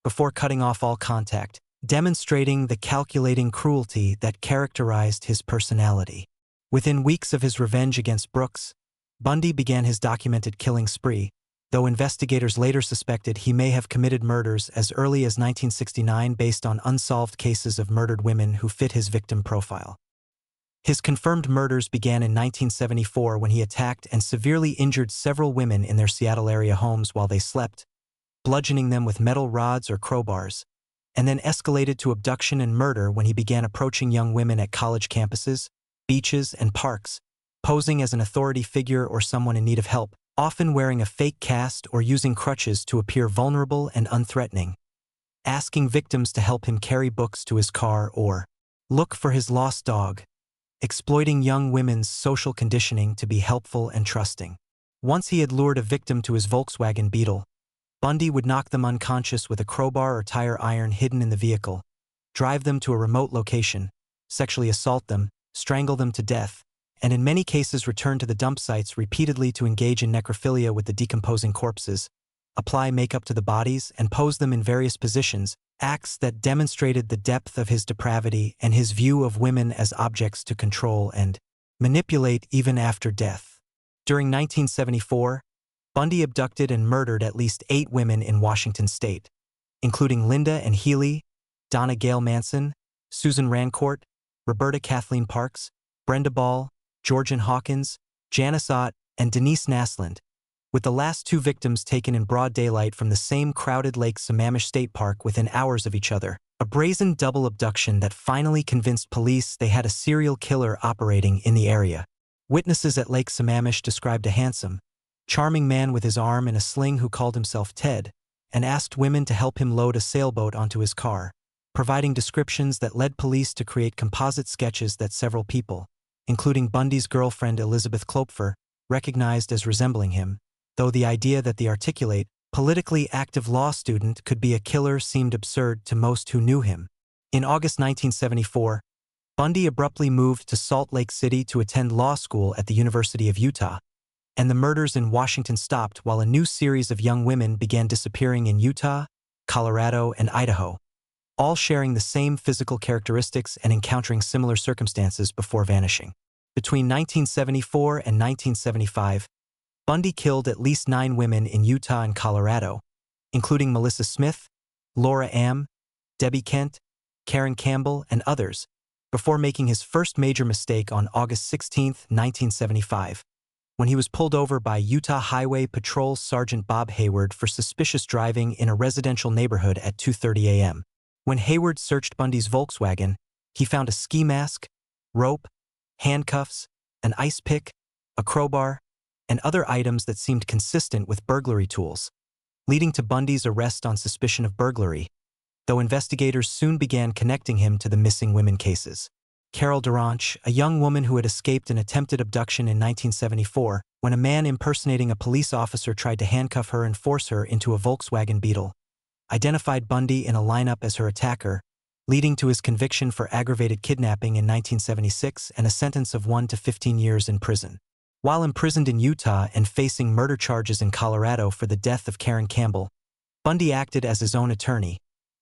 before cutting off all contact, demonstrating the calculating cruelty that characterized his personality. Within weeks of his revenge against Brooks, Bundy began his documented killing spree, though investigators later suspected he may have committed murders as early as 1969 based on unsolved cases of murdered women who fit his victim profile. His confirmed murders began in 1974 when he attacked and severely injured several women in their Seattle area homes while they slept, bludgeoning them with metal rods or crowbars, and then escalated to abduction and murder when he began approaching young women at college campuses, beaches, and parks, posing as an authority figure or someone in need of help, often wearing a fake cast or using crutches to appear vulnerable and unthreatening, asking victims to help him carry books to his car or look for his lost dog, exploiting young women's social conditioning to be helpful and trusting. Once he had lured a victim to his Volkswagen Beetle, Bundy would knock them unconscious with a crowbar or tire iron hidden in the vehicle, drive them to a remote location, sexually assault them, strangle them to death, and in many cases return to the dump sites repeatedly to engage in necrophilia with the decomposing corpses, apply makeup to the bodies, and pose them in various positions, acts that demonstrated the depth of his depravity and his view of women as objects to control and manipulate even after death. During 1974, Bundy abducted and murdered at least 8 women in Washington state, including Linda and Healy, Donna Gail Manson, Susan Rancourt, Roberta Kathleen Parks, Brenda Ball, Georgian Hawkins, Janice Ott, and Denise Naslund, with the last 2 victims taken in broad daylight from the same crowded Lake Sammamish State Park within hours of each other. A brazen double abduction that finally convinced police they had a serial killer operating in the area. Witnesses at Lake Sammamish described a handsome, charming man with his arm in a sling who called himself Ted, and asked women to help him load a sailboat onto his car, providing descriptions that led police to create composite sketches that several people, including Bundy's girlfriend Elizabeth Klopfer, recognized as resembling him, though the idea that the articulate, politically active law student could be a killer seemed absurd to most who knew him. In August 1974, Bundy abruptly moved to Salt Lake City to attend law school at the University of Utah, and the murders in Washington stopped while a new series of young women began disappearing in Utah, Colorado, and Idaho, all sharing the same physical characteristics and encountering similar circumstances before vanishing. Between 1974 and 1975, Bundy killed at least 9 women in Utah and Colorado, including Melissa Smith, Laura Am, Debbie Kent, Karen Campbell, and others, before making his first major mistake on August 16, 1975, when he was pulled over by Utah Highway Patrol Sergeant Bob Hayward for suspicious driving in a residential neighborhood at 2:30 a.m. When Hayward searched Bundy's Volkswagen, he found a ski mask, rope, handcuffs, an ice pick, a crowbar, and other items that seemed consistent with burglary tools, leading to Bundy's arrest on suspicion of burglary, though investigators soon began connecting him to the missing women cases. Carol Duranch, a young woman who had escaped an attempted abduction in 1974, when a man impersonating a police officer tried to handcuff her and force her into a Volkswagen Beetle, identified Bundy in a lineup as her attacker, leading to his conviction for aggravated kidnapping in 1976 and a sentence of 1 to 15 years in prison. While imprisoned in Utah and facing murder charges in Colorado for the death of Karen Campbell, Bundy acted as his own attorney,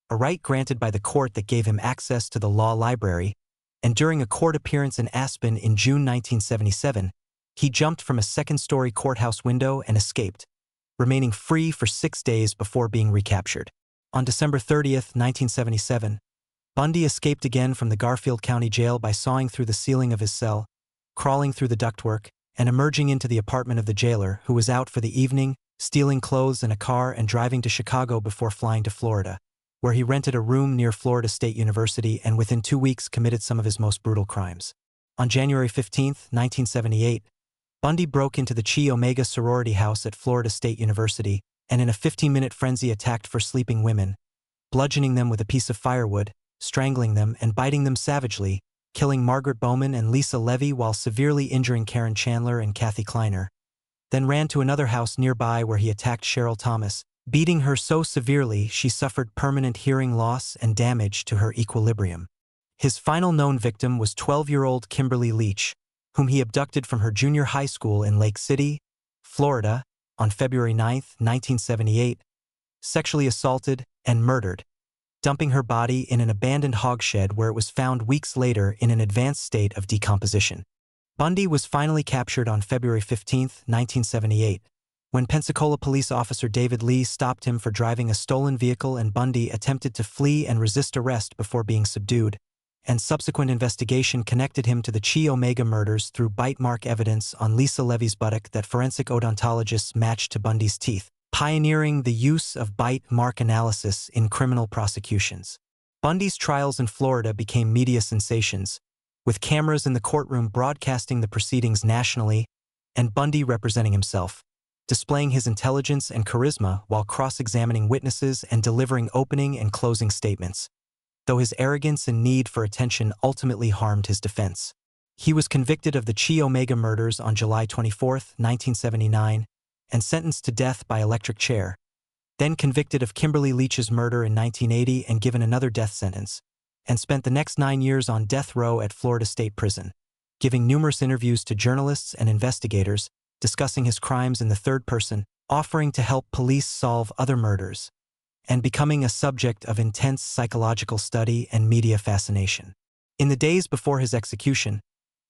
a right granted by the court that gave him access to the law library, and during a court appearance in Aspen in June 1977, he jumped from a second-story courthouse window and escaped, remaining free for 6 days before being recaptured. On December 30, 1977, Bundy escaped again from the Garfield County Jail by sawing through the ceiling of his cell, crawling through the ductwork, and emerging into the apartment of the jailer, who was out for the evening, stealing clothes and a car and driving to Chicago before flying to Florida, where he rented a room near Florida State University and within 2 weeks committed some of his most brutal crimes. On January 15, 1978, Bundy broke into the Chi Omega sorority house at Florida State University and in a 15-minute frenzy attacked for sleeping women, bludgeoning them with a piece of firewood, strangling them, and biting them savagely, killing Margaret Bowman and Lisa Levy while severely injuring Karen Chandler and Kathy Kleiner, then ran to another house nearby where he attacked Cheryl Thomas, beating her so severely she suffered permanent hearing loss and damage to her equilibrium. His final known victim was 12-year-old Kimberly Leach, whom he abducted from her junior high school in Lake City, Florida, on February 9, 1978, sexually assaulted and murdered, dumping her body in an abandoned hogshed where it was found weeks later in an advanced state of decomposition. Bundy was finally captured on February 15, 1978, when Pensacola police officer David Lee stopped him for driving a stolen vehicle and Bundy attempted to flee and resist arrest before being subdued, and subsequent investigation connected him to the Chi Omega murders through bite mark evidence on Lisa Levy's buttock that forensic odontologists matched to Bundy's teeth, pioneering the use of bite mark analysis in criminal prosecutions. Bundy's trials in Florida became media sensations, with cameras in the courtroom broadcasting the proceedings nationally, and Bundy representing himself, displaying his intelligence and charisma while cross-examining witnesses and delivering opening and closing statements, though his arrogance and need for attention ultimately harmed his defense. He was convicted of the Chi Omega murders on July 24, 1979, and sentenced to death by electric chair, then convicted of Kimberly Leach's murder in 1980 and given another death sentence, and spent the next 9 years on death row at Florida State Prison, giving numerous interviews to journalists and investigators, discussing his crimes in the third person, offering to help police solve other murders, and becoming a subject of intense psychological study and media fascination. In the days before his execution,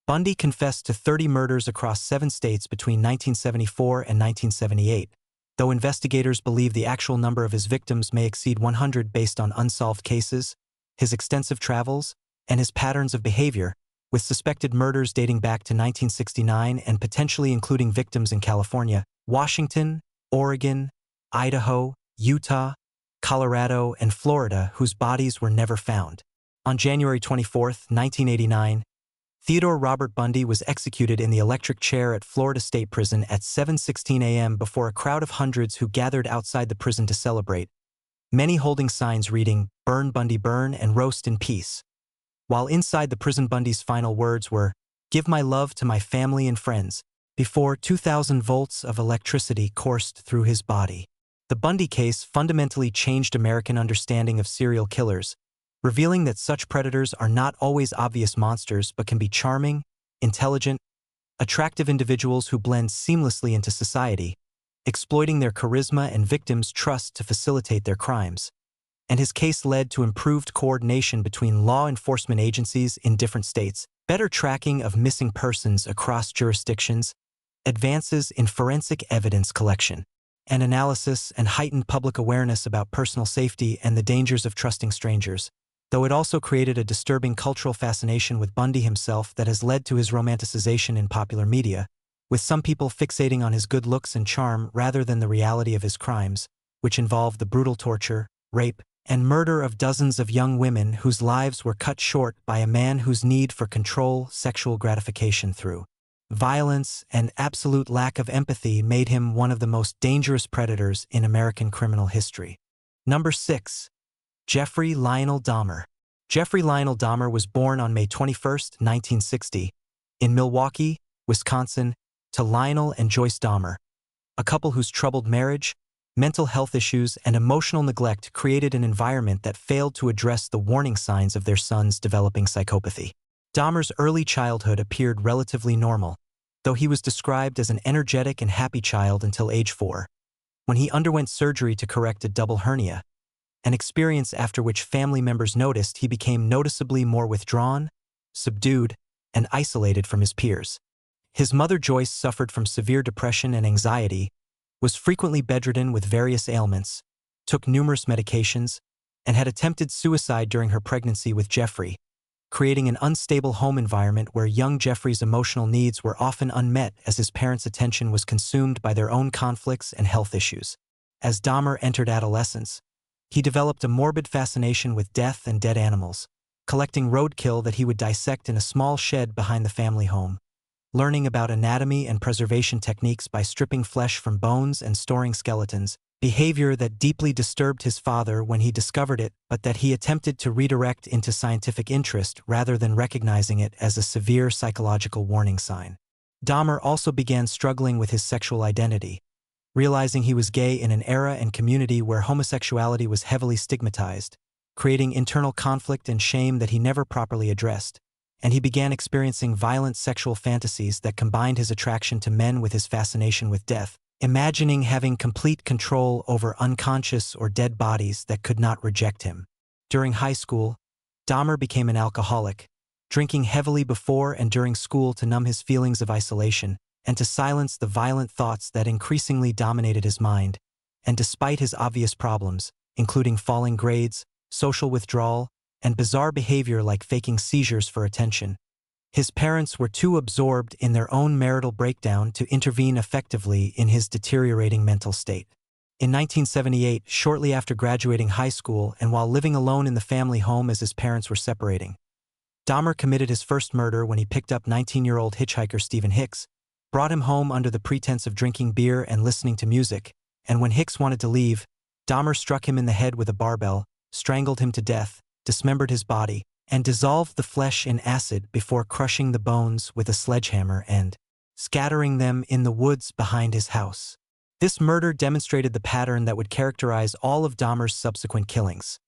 Bundy confessed to 30 murders across 7 states between 1974 and 1978, though investigators believe the actual number of his victims may exceed 100 based on unsolved cases, his extensive travels, and his patterns of behavior, with suspected murders dating back to 1969 and potentially including victims in California, Washington, Oregon, Idaho, Utah, Colorado, and Florida whose bodies were never found. On January 24, 1989, Theodore Robert Bundy was executed in the electric chair at Florida State Prison at 7:16 a.m. before a crowd of hundreds who gathered outside the prison to celebrate, many holding signs reading, "Burn Bundy Burn" and "Roast in Peace." While inside the prison, Bundy's final words were, "Give my love to my family and friends," before 2,000 volts of electricity coursed through his body. The Bundy case fundamentally changed American understanding of serial killers, revealing that such predators are not always obvious monsters but can be charming, intelligent, attractive individuals who blend seamlessly into society, exploiting their charisma and victims' trust to facilitate their crimes. And his case led to improved coordination between law enforcement agencies in different states, better tracking of missing persons across jurisdictions, advances in forensic evidence collection and analysis, and heightened public awareness about personal safety and the dangers of trusting strangers, though it also created a disturbing cultural fascination with Bundy himself that has led to his romanticization in popular media, with some people fixating on his good looks and charm rather than the reality of his crimes, which involved the brutal torture, rape, and murder of dozens of young women whose lives were cut short by a man whose need for control, sexual gratification through violence, and absolute lack of empathy made him one of the most dangerous predators in American criminal history. Number 6. Jeffrey Lionel Dahmer. Jeffrey Lionel Dahmer was born on May 21, 1960, in Milwaukee, Wisconsin, to Lionel and Joyce Dahmer, a couple whose troubled marriage, mental health issues, and emotional neglect created an environment that failed to address the warning signs of their son's developing psychopathy. Dahmer's early childhood appeared relatively normal, though he was described as an energetic and happy child until age 4, when he underwent surgery to correct a double hernia, an experience after which family members noticed he became noticeably more withdrawn, subdued, and isolated from his peers. His mother Joyce suffered from severe depression and anxiety, was frequently bedridden with various ailments, took numerous medications, and had attempted suicide during her pregnancy with Jeffrey, creating an unstable home environment where young Jeffrey's emotional needs were often unmet as his parents' attention was consumed by their own conflicts and health issues. As Dahmer entered adolescence, he developed a morbid fascination with death and dead animals, collecting roadkill that he would dissect in a small shed behind the family home, learning about anatomy and preservation techniques by stripping flesh from bones and storing skeletons, behavior that deeply disturbed his father when he discovered it, but that he attempted to redirect into scientific interest rather than recognizing it as a severe psychological warning sign. Dahmer also began struggling with his sexual identity, realizing he was gay in an era and community where homosexuality was heavily stigmatized, creating internal conflict and shame that he never properly addressed, and he began experiencing violent sexual fantasies that combined his attraction to men with his fascination with death, imagining having complete control over unconscious or dead bodies that could not reject him. During high school, Dahmer became an alcoholic, drinking heavily before and during school to numb his feelings of isolation and to silence the violent thoughts that increasingly dominated his mind. And despite his obvious problems, including falling grades, social withdrawal, and bizarre behavior like faking seizures for attention, his parents were too absorbed in their own marital breakdown to intervene effectively in his deteriorating mental state. In 1978, shortly after graduating high school and while living alone in the family home as his parents were separating, Dahmer committed his first murder when he picked up 19-year-old hitchhiker Stephen Hicks, brought him home under the pretense of drinking beer and listening to music, and when Hicks wanted to leave, Dahmer struck him in the head with a barbell, strangled him to death, dismembered his body, and dissolved the flesh in acid before crushing the bones with a sledgehammer and scattering them in the woods behind his house. This murder demonstrated the pattern that would characterize all of Dahmer's subsequent killings.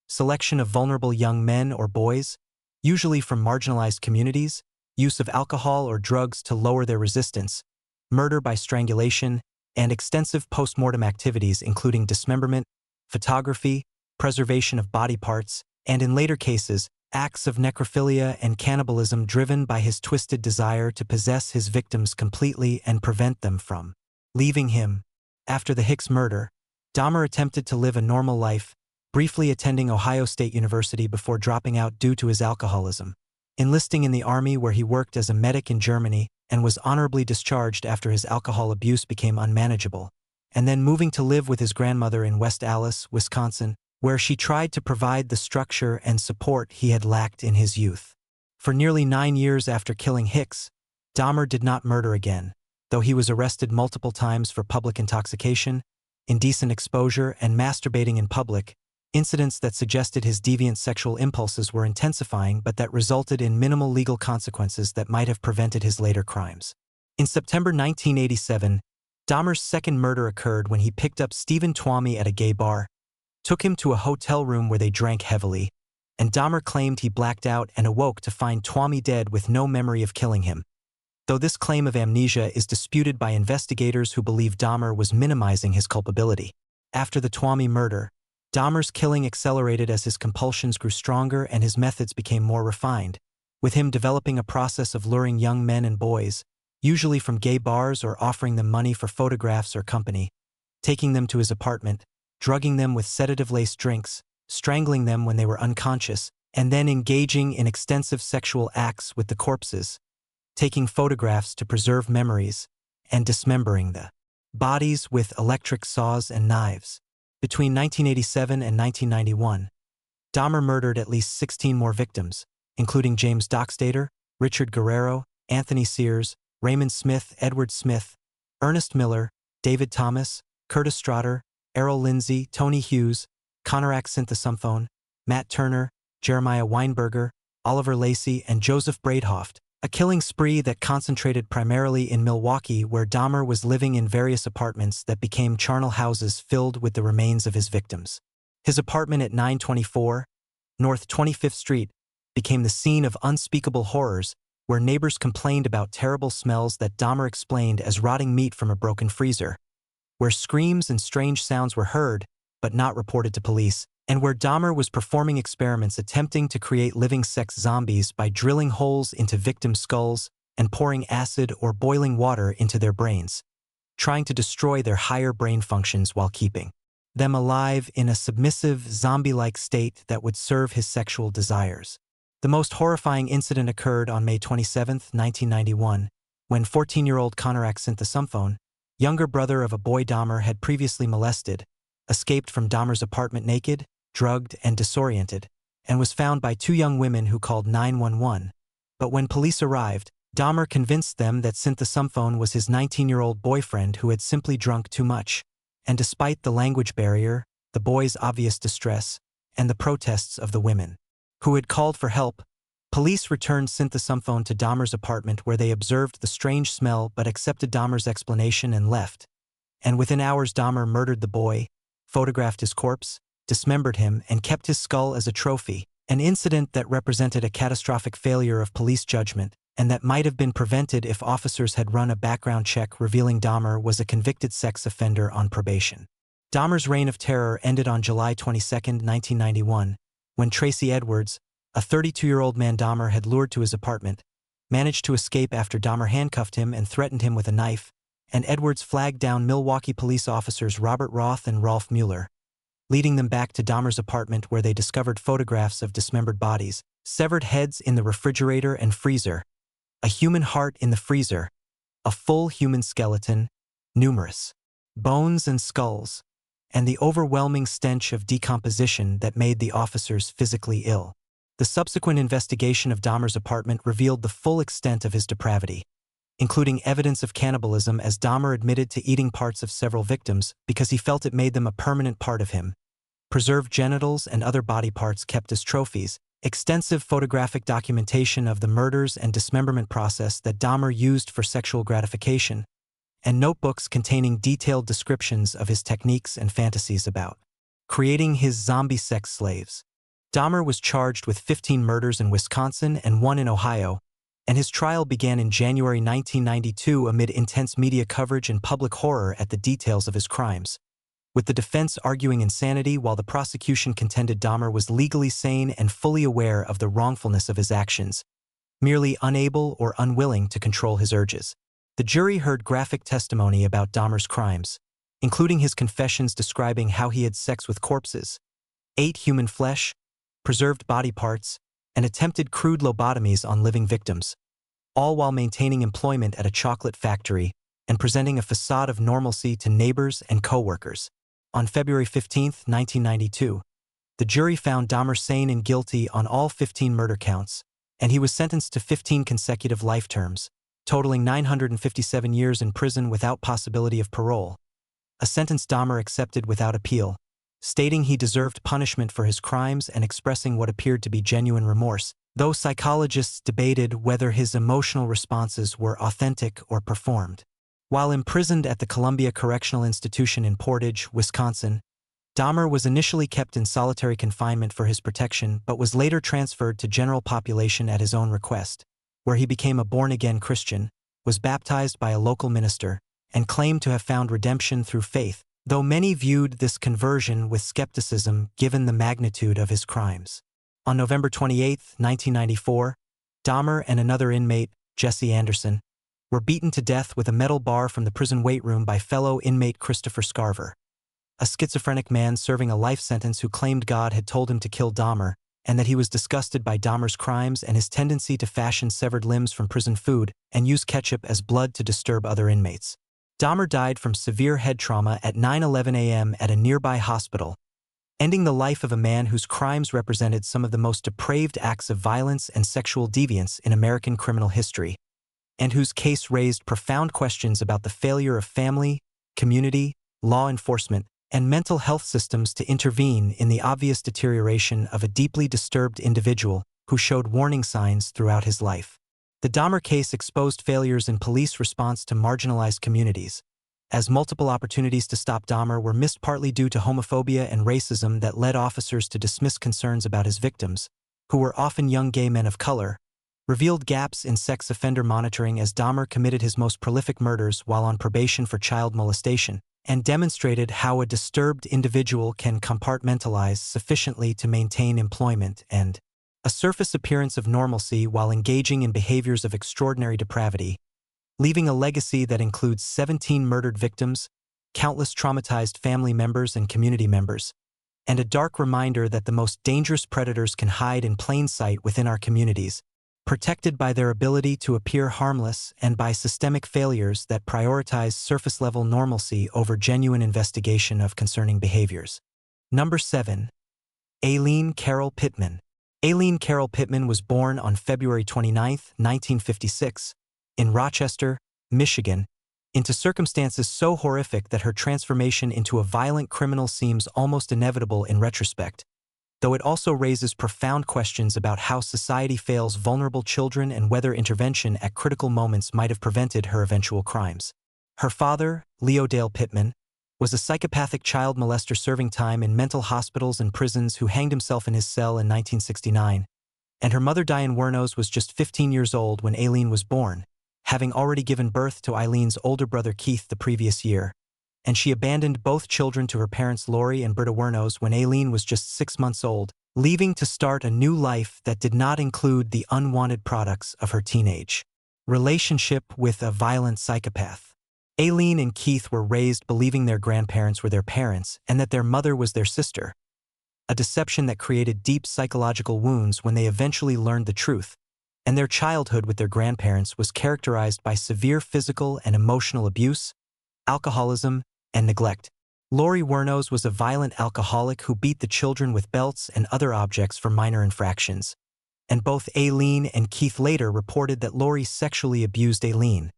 Selection of vulnerable young men or boys, usually from marginalized communities, use of alcohol or drugs to lower their resistance, murder by strangulation, and extensive post-mortem activities including dismemberment, photography, preservation of body parts, and in later cases, acts of necrophilia and cannibalism driven by his twisted desire to possess his victims completely and prevent them from leaving him. After the Hicks murder, Dahmer attempted to live a normal life, briefly attending Ohio State University before dropping out due to his alcoholism, enlisting in the army where he worked as a medic in Germany and was honorably discharged after his alcohol abuse became unmanageable, and then moving to live with his grandmother in West Allis, Wisconsin, where she tried to provide the structure and support he had lacked in his youth. For nearly 9 years after killing Hicks, Dahmer did not murder again, though he was arrested multiple times for public intoxication, indecent exposure, and masturbating in public, incidents that suggested his deviant sexual impulses were intensifying but that resulted in minimal legal consequences that might have prevented his later crimes. In September 1987, Dahmer's second murder occurred when he picked up Stephen Twomey at a gay bar, took him to a hotel room where they drank heavily, and Dahmer claimed he blacked out and awoke to find Twomey dead with no memory of killing him. Though this claim of amnesia is disputed by investigators who believe Dahmer was minimizing his culpability. After the Twomey murder, Dahmer's killing accelerated as his compulsions grew stronger and his methods became more refined, with him developing a process of luring young men and boys, usually from gay bars or offering them money for photographs or company, taking them to his apartment, drugging them with sedative-laced drinks, strangling them when they were unconscious, and then engaging in extensive sexual acts with the corpses, taking photographs to preserve memories, and dismembering the bodies with electric saws and knives. Between 1987 and 1991, Dahmer murdered at least 16 more victims, including James Dockstader, Richard Guerrero, Anthony Sears, Raymond Smith, Edward Smith, Ernest Miller, David Thomas, Curtis Strader, Errol Lindsay, Tony Hughes, Conorak Synthesumphone, Matt Turner, Jeremiah Weinberger, Oliver Lacey, and Joseph Braidhoft, a killing spree that concentrated primarily in Milwaukee, where Dahmer was living in various apartments that became charnel houses filled with the remains of his victims. His apartment at 924 North 25th Street became the scene of unspeakable horrors, where neighbors complained about terrible smells that Dahmer explained as rotting meat from a broken freezer, where screams and strange sounds were heard, but not reported to police, and where Dahmer was performing experiments attempting to create living sex zombies by drilling holes into victim skulls and pouring acid or boiling water into their brains, trying to destroy their higher brain functions while keeping them alive in a submissive, zombie-like state that would serve his sexual desires. The most horrifying incident occurred on May 27, 1991, when 14-year-old Conorak Synthesumphone, younger brother of a boy Dahmer had previously molested, escaped from Dahmer's apartment naked, drugged, and disoriented, and was found by 2 young women who called 911. But when police arrived, Dahmer convinced them that Synthesumphone was his 19-year-old boyfriend who had simply drunk too much, and despite the language barrier, the boy's obvious distress, and the protests of the women who had called for help, police returned Synthesumphone to Dahmer's apartment where they observed the strange smell but accepted Dahmer's explanation and left. And within hours Dahmer murdered the boy, photographed his corpse, dismembered him, and kept his skull as a trophy, an incident that represented a catastrophic failure of police judgment and that might have been prevented if officers had run a background check revealing Dahmer was a convicted sex offender on probation. Dahmer's reign of terror ended on July 22, 1991, when Tracy Edwards, a 32-year-old man Dahmer had lured to his apartment, managed to escape after Dahmer handcuffed him and threatened him with a knife, and Edwards flagged down Milwaukee police officers Robert Roth and Rolf Mueller, leading them back to Dahmer's apartment where they discovered photographs of dismembered bodies, severed heads in the refrigerator and freezer, a human heart in the freezer, a full human skeleton, numerous bones and skulls, and the overwhelming stench of decomposition that made the officers physically ill. The subsequent investigation of Dahmer's apartment revealed the full extent of his depravity, including evidence of cannibalism as Dahmer admitted to eating parts of several victims because he felt it made them a permanent part of him, preserved genitals and other body parts kept as trophies, extensive photographic documentation of the murders and dismemberment process that Dahmer used for sexual gratification, and notebooks containing detailed descriptions of his techniques and fantasies about creating his zombie sex slaves. Dahmer was charged with 15 murders in Wisconsin and 1 in Ohio, and his trial began in January 1992 amid intense media coverage and public horror at the details of his crimes, with the defense arguing insanity while the prosecution contended Dahmer was legally sane and fully aware of the wrongfulness of his actions, merely unable or unwilling to control his urges. The jury heard graphic testimony about Dahmer's crimes, including his confessions describing how he had sex with corpses, ate human flesh, preserved body parts, and attempted crude lobotomies on living victims, all while maintaining employment at a chocolate factory and presenting a facade of normalcy to neighbors and co-workers. On February 15, 1992, the jury found Dahmer sane and guilty on all 15 murder counts, and he was sentenced to 15 consecutive life terms, totaling 957 years in prison without possibility of parole, a sentence Dahmer accepted without appeal, stating he deserved punishment for his crimes and expressing what appeared to be genuine remorse, though psychologists debated whether his emotional responses were authentic or performed. While imprisoned at the Colombia Correctional Institution in Portage, Wisconsin, Dahmer was initially kept in solitary confinement for his protection but was later transferred to general population at his own request, where he became a born-again Christian, was baptized by a local minister, and claimed to have found redemption through faith, though many viewed this conversion with skepticism given the magnitude of his crimes. On November 28, 1994, Dahmer and another inmate, Jesse Anderson, were beaten to death with a metal bar from the prison weight room by fellow inmate Christopher Scarver, a schizophrenic man serving a life sentence who claimed God had told him to kill Dahmer and that he was disgusted by Dahmer's crimes and his tendency to fashion severed limbs from prison food and use ketchup as blood to disturb other inmates. Dahmer died from severe head trauma at 9:11 a.m. at a nearby hospital, ending the life of a man whose crimes represented some of the most depraved acts of violence and sexual deviance in American criminal history, and whose case raised profound questions about the failure of family, community, law enforcement, and mental health systems to intervene in the obvious deterioration of a deeply disturbed individual who showed warning signs throughout his life. The Dahmer case exposed failures in police response to marginalized communities, as multiple opportunities to stop Dahmer were missed partly due to homophobia and racism that led officers to dismiss concerns about his victims, who were often young gay men of color, revealed gaps in sex offender monitoring as Dahmer committed his most prolific murders while on probation for child molestation, and demonstrated how a disturbed individual can compartmentalize sufficiently to maintain employment and a surface appearance of normalcy while engaging in behaviors of extraordinary depravity, leaving a legacy that includes 17 murdered victims, countless traumatized family members and community members, and a dark reminder that the most dangerous predators can hide in plain sight within our communities, protected by their ability to appear harmless and by systemic failures that prioritize surface-level normalcy over genuine investigation of concerning behaviors. Number 7. Aileen Carol Pittman. Aileen Carol Pittman was born on February 29, 1956, in Rochester, Michigan, into circumstances so horrific that her transformation into a violent criminal seems almost inevitable in retrospect, though it also raises profound questions about how society fails vulnerable children and whether intervention at critical moments might have prevented her eventual crimes. Her father, Leo Dale Pittman, was a psychopathic child molester serving time in mental hospitals and prisons who hanged himself in his cell in 1969, and her mother Diane Wuornos was just 15 years old when Aileen was born, having already given birth to Eileen's older brother Keith the previous year, and she abandoned both children to her parents Lori and Britta Wuornos when Aileen was just 6 months old, leaving to start a new life that did not include the unwanted products of her teenage relationship with a violent psychopath. Aileen and Keith were raised believing their grandparents were their parents and that their mother was their sister, a deception that created deep psychological wounds when they eventually learned the truth, and their childhood with their grandparents was characterized by severe physical and emotional abuse, alcoholism, and neglect. Lori Wuornos was a violent alcoholic who beat the children with belts and other objects for minor infractions, and both Aileen and Keith later reported that Lori sexually abused Aileen,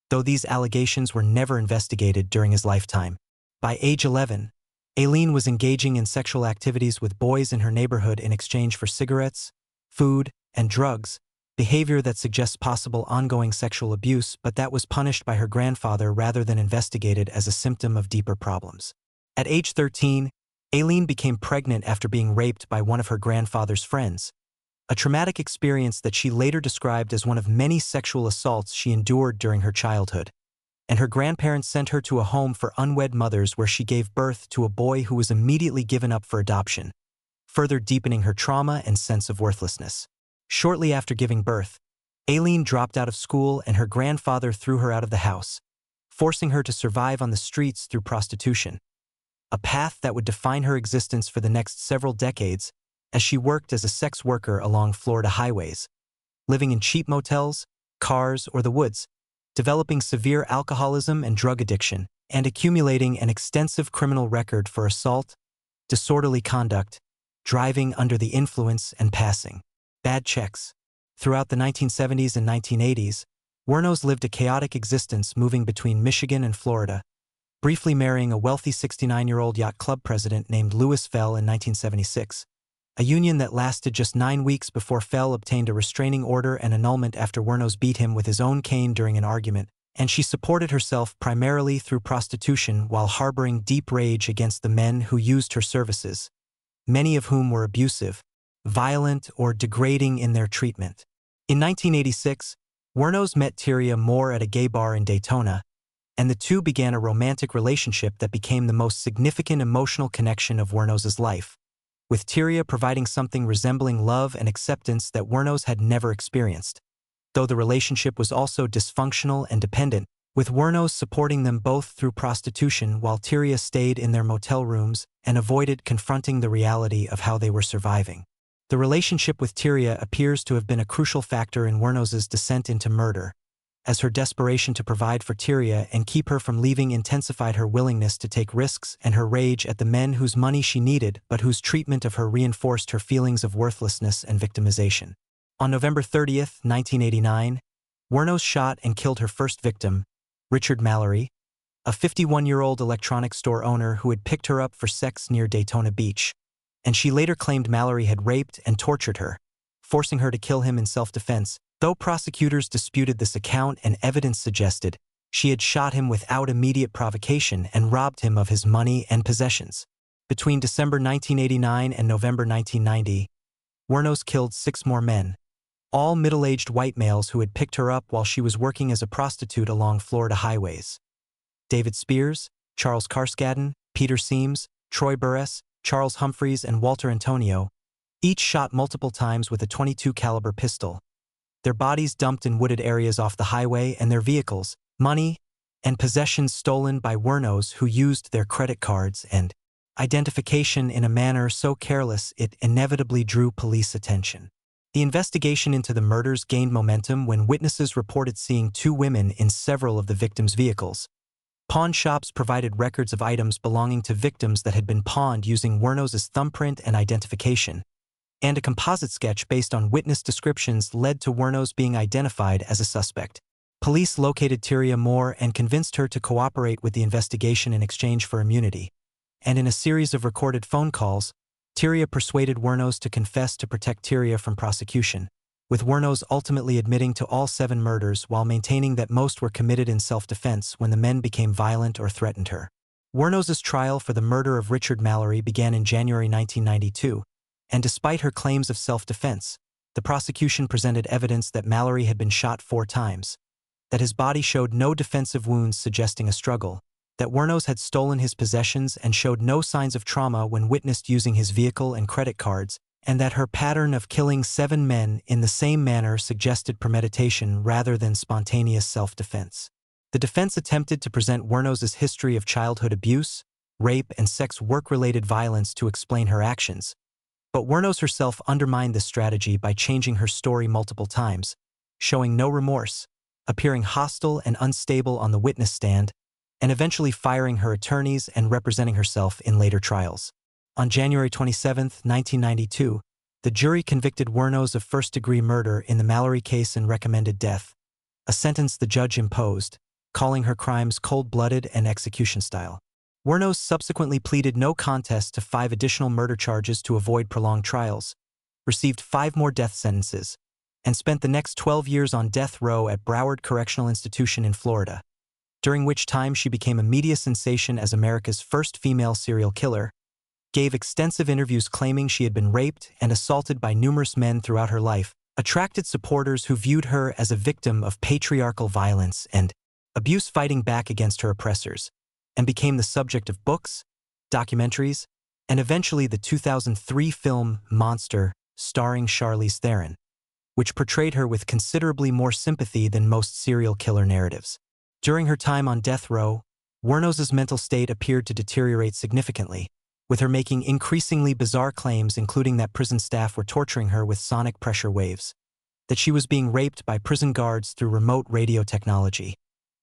though these allegations were never investigated during his lifetime. By age 11, Aileen was engaging in sexual activities with boys in her neighborhood in exchange for cigarettes, food, and drugs, behavior that suggests possible ongoing sexual abuse, but that was punished by her grandfather rather than investigated as a symptom of deeper problems. At age 13, Aileen became pregnant after being raped by one of her grandfather's friends, a traumatic experience that she later described as one of many sexual assaults she endured during her childhood. And her grandparents sent her to a home for unwed mothers where she gave birth to a boy who was immediately given up for adoption, further deepening her trauma and sense of worthlessness. Shortly after giving birth, Aileen dropped out of school and her grandfather threw her out of the house, forcing her to survive on the streets through prostitution, a path that would define her existence for the next several decades as she worked as a sex worker along Florida highways, living in cheap motels, cars, or the woods, developing severe alcoholism and drug addiction, and accumulating an extensive criminal record for assault, disorderly conduct, driving under the influence, and passing bad checks. Throughout the 1970s and 1980s, Wuornos lived a chaotic existence moving between Michigan and Florida, briefly marrying a wealthy 69-year-old yacht club president named Louis Fell in 1976, a union that lasted just 9 weeks before Fell obtained a restraining order and annulment after Wuornos beat him with his own cane during an argument, and she supported herself primarily through prostitution while harboring deep rage against the men who used her services, many of whom were abusive, violent, or degrading in their treatment. In 1986, Wuornos met Tyria Moore at a gay bar in Daytona, and the two began a romantic relationship that became the most significant emotional connection of Wuornos's life, with Tyria providing something resembling love and acceptance that Wuornos had never experienced. Though the relationship was also dysfunctional and dependent, with Wuornos supporting them both through prostitution while Tyria stayed in their motel rooms and avoided confronting the reality of how they were surviving. The relationship with Tyria appears to have been a crucial factor in Wuornos's descent into murder, as her desperation to provide for Tyria and keep her from leaving intensified her willingness to take risks and her rage at the men whose money she needed but whose treatment of her reinforced her feelings of worthlessness and victimization. On November 30, 1989, Wuornos shot and killed her first victim, Richard Mallory, a 51-year-old electronics store owner who had picked her up for sex near Daytona Beach, and she later claimed Mallory had raped and tortured her, forcing her to kill him in self-defense. Though prosecutors disputed this account and evidence suggested she had shot him without immediate provocation and robbed him of his money and possessions. Between December 1989 and November 1990, Wuornos killed 6 more men, all middle-aged white males who had picked her up while she was working as a prostitute along Florida highways. David Spears, Charles Carskadden, Peter Seams, Troy Burress, Charles Humphreys, and Walter Antonio, each shot multiple times with a .22 caliber pistol, their bodies dumped in wooded areas off the highway and their vehicles, money, and possessions stolen by Wuornos who used their credit cards and identification in a manner so careless it inevitably drew police attention. The investigation into the murders gained momentum when witnesses reported seeing 2 women in several of the victims' vehicles. Pawn shops provided records of items belonging to victims that had been pawned using Wuornos's thumbprint and identification, and a composite sketch based on witness descriptions led to Wuornos being identified as a suspect. Police located Tyria Moore and convinced her to cooperate with the investigation in exchange for immunity. And in a series of recorded phone calls, Tyria persuaded Wuornos to confess to protect Tyria from prosecution, with Wuornos ultimately admitting to all 7 murders while maintaining that most were committed in self-defense when the men became violent or threatened her. Wuornos's trial for the murder of Richard Mallory began in January 1992, and despite her claims of self-defense, the prosecution presented evidence that Mallory had been shot 4 times, that his body showed no defensive wounds suggesting a struggle, that Wuornos had stolen his possessions and showed no signs of trauma when witnessed using his vehicle and credit cards, and that her pattern of killing 7 men in the same manner suggested premeditation rather than spontaneous self-defense. The defense attempted to present Wuornos's history of childhood abuse, rape, and sex work-related violence to explain her actions, but Wuornos herself undermined this strategy by changing her story multiple times, showing no remorse, appearing hostile and unstable on the witness stand, and eventually firing her attorneys and representing herself in later trials. On January 27, 1992, the jury convicted Wuornos of first-degree murder in the Mallory case and recommended death, a sentence the judge imposed, calling her crimes cold-blooded and execution-style. Wuornos subsequently pleaded no contest to 5 additional murder charges to avoid prolonged trials, received 5 more death sentences, and spent the next 12 years on death row at Broward Correctional Institution in Florida, during which time she became a media sensation as America's first female serial killer, gave extensive interviews claiming she had been raped and assaulted by numerous men throughout her life, attracted supporters who viewed her as a victim of patriarchal violence and abuse, fighting back against her oppressors, and became the subject of books, documentaries, and eventually the 2003 film Monster, starring Charlize Theron, which portrayed her with considerably more sympathy than most serial killer narratives. During her time on death row, Wuornos' mental state appeared to deteriorate significantly, with her making increasingly bizarre claims, including that prison staff were torturing her with sonic pressure waves, that she was being raped by prison guards through remote radio technology,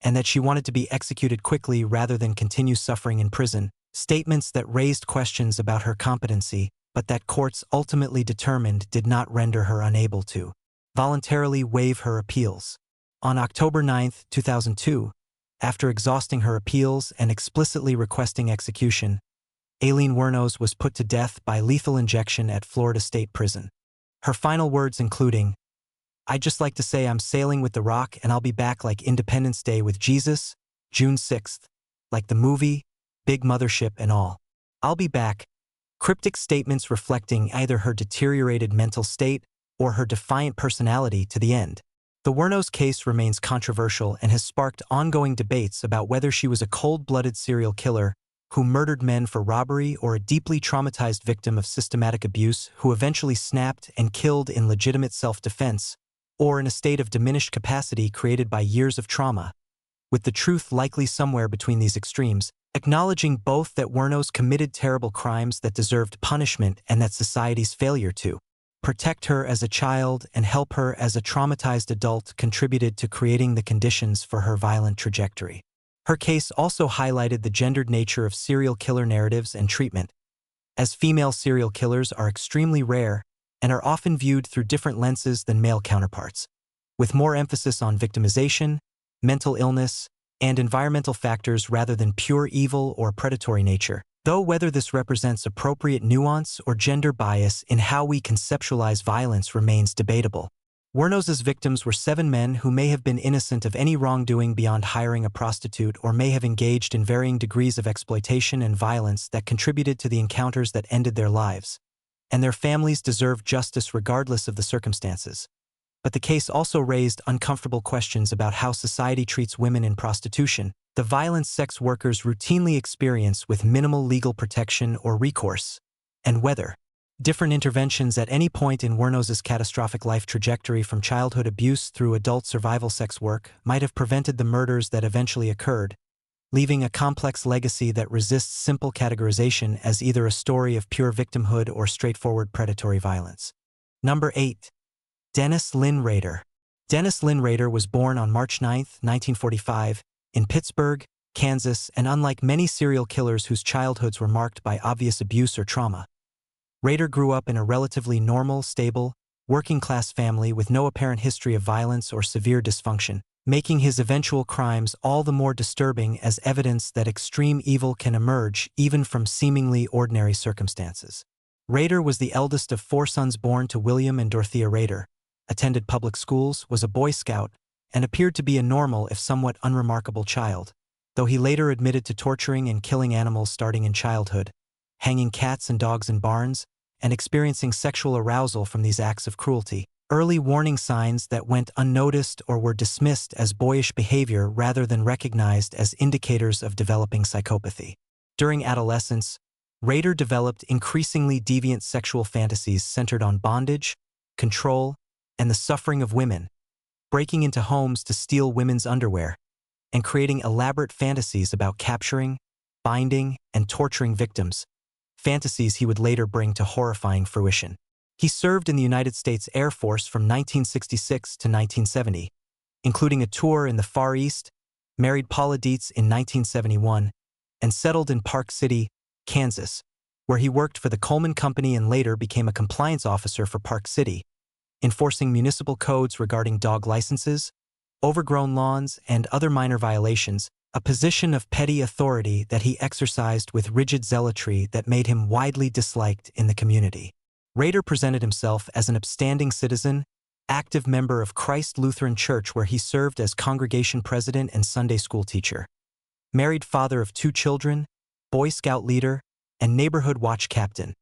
and that she wanted to be executed quickly rather than continue suffering in prison, statements that raised questions about her competency, but that courts ultimately determined did not render her unable to voluntarily waive her appeals. On October 9, 2002, after exhausting her appeals and explicitly requesting execution, Aileen Wuornos was put to death by lethal injection at Florida State Prison. Her final words including, "I'd just like to say I'm sailing with the Rock and I'll be back like Independence Day with Jesus, June 6th, like the movie, big mothership and all. I'll be back." Cryptic statements reflecting either her deteriorated mental state or her defiant personality to the end. The Wuornos case remains controversial and has sparked ongoing debates about whether she was a cold-blooded serial killer who murdered men for robbery or a deeply traumatized victim of systematic abuse who eventually snapped and killed in legitimate self-defense, or in a state of diminished capacity created by years of trauma, with the truth likely somewhere between these extremes, acknowledging both that Wuornos committed terrible crimes that deserved punishment and that society's failure to protect her as a child and help her as a traumatized adult contributed to creating the conditions for her violent trajectory. Her case also highlighted the gendered nature of serial killer narratives and treatment, as female serial killers are extremely rare and are often viewed through different lenses than male counterparts, with more emphasis on victimization, mental illness, and environmental factors rather than pure evil or predatory nature, though whether this represents appropriate nuance or gender bias in how we conceptualize violence remains debatable. Wuornos' victims were 7 men who may have been innocent of any wrongdoing beyond hiring a prostitute or may have engaged in varying degrees of exploitation and violence that contributed to the encounters that ended their lives, and their families deserve justice regardless of the circumstances. But the case also raised uncomfortable questions about how society treats women in prostitution, the violence sex workers routinely experience with minimal legal protection or recourse, and whether different interventions at any point in Wuornos' catastrophic life trajectory from childhood abuse through adult survival sex work might have prevented the murders that eventually occurred, leaving a complex legacy that resists simple categorization as either a story of pure victimhood or straightforward predatory violence. Number 8. Dennis Lynn Rader. Dennis Lynn Rader was born on March 9, 1945, in Pittsburgh, Kansas, and unlike many serial killers whose childhoods were marked by obvious abuse or trauma, Rader grew up in a relatively normal, stable, working-class family with no apparent history of violence or severe dysfunction, making his eventual crimes all the more disturbing as evidence that extreme evil can emerge even from seemingly ordinary circumstances. Rader was the eldest of 4 sons born to William and Dorothea Rader, attended public schools, was a Boy Scout, and appeared to be a normal if somewhat unremarkable child, though he later admitted to torturing and killing animals starting in childhood, hanging cats and dogs in barns, and experiencing sexual arousal from these acts of cruelty, early warning signs that went unnoticed or were dismissed as boyish behavior rather than recognized as indicators of developing psychopathy. During adolescence, Rader developed increasingly deviant sexual fantasies centered on bondage, control, and the suffering of women, breaking into homes to steal women's underwear, and creating elaborate fantasies about capturing, binding, and torturing victims, fantasies he would later bring to horrifying fruition. He served in the United States Air Force from 1966 to 1970, including a tour in the Far East, married Paula Dietz in 1971, and settled in Park City, Kansas, where he worked for the Coleman Company and later became a compliance officer for Park City, enforcing municipal codes regarding dog licenses, overgrown lawns, and other minor violations, a position of petty authority that he exercised with rigid zealotry that made him widely disliked in the community. Rader presented himself as an upstanding citizen, active member of Christ Lutheran Church where he served as congregation president and Sunday school teacher, married father of 2 children, Boy Scout leader, and neighborhood watch captain.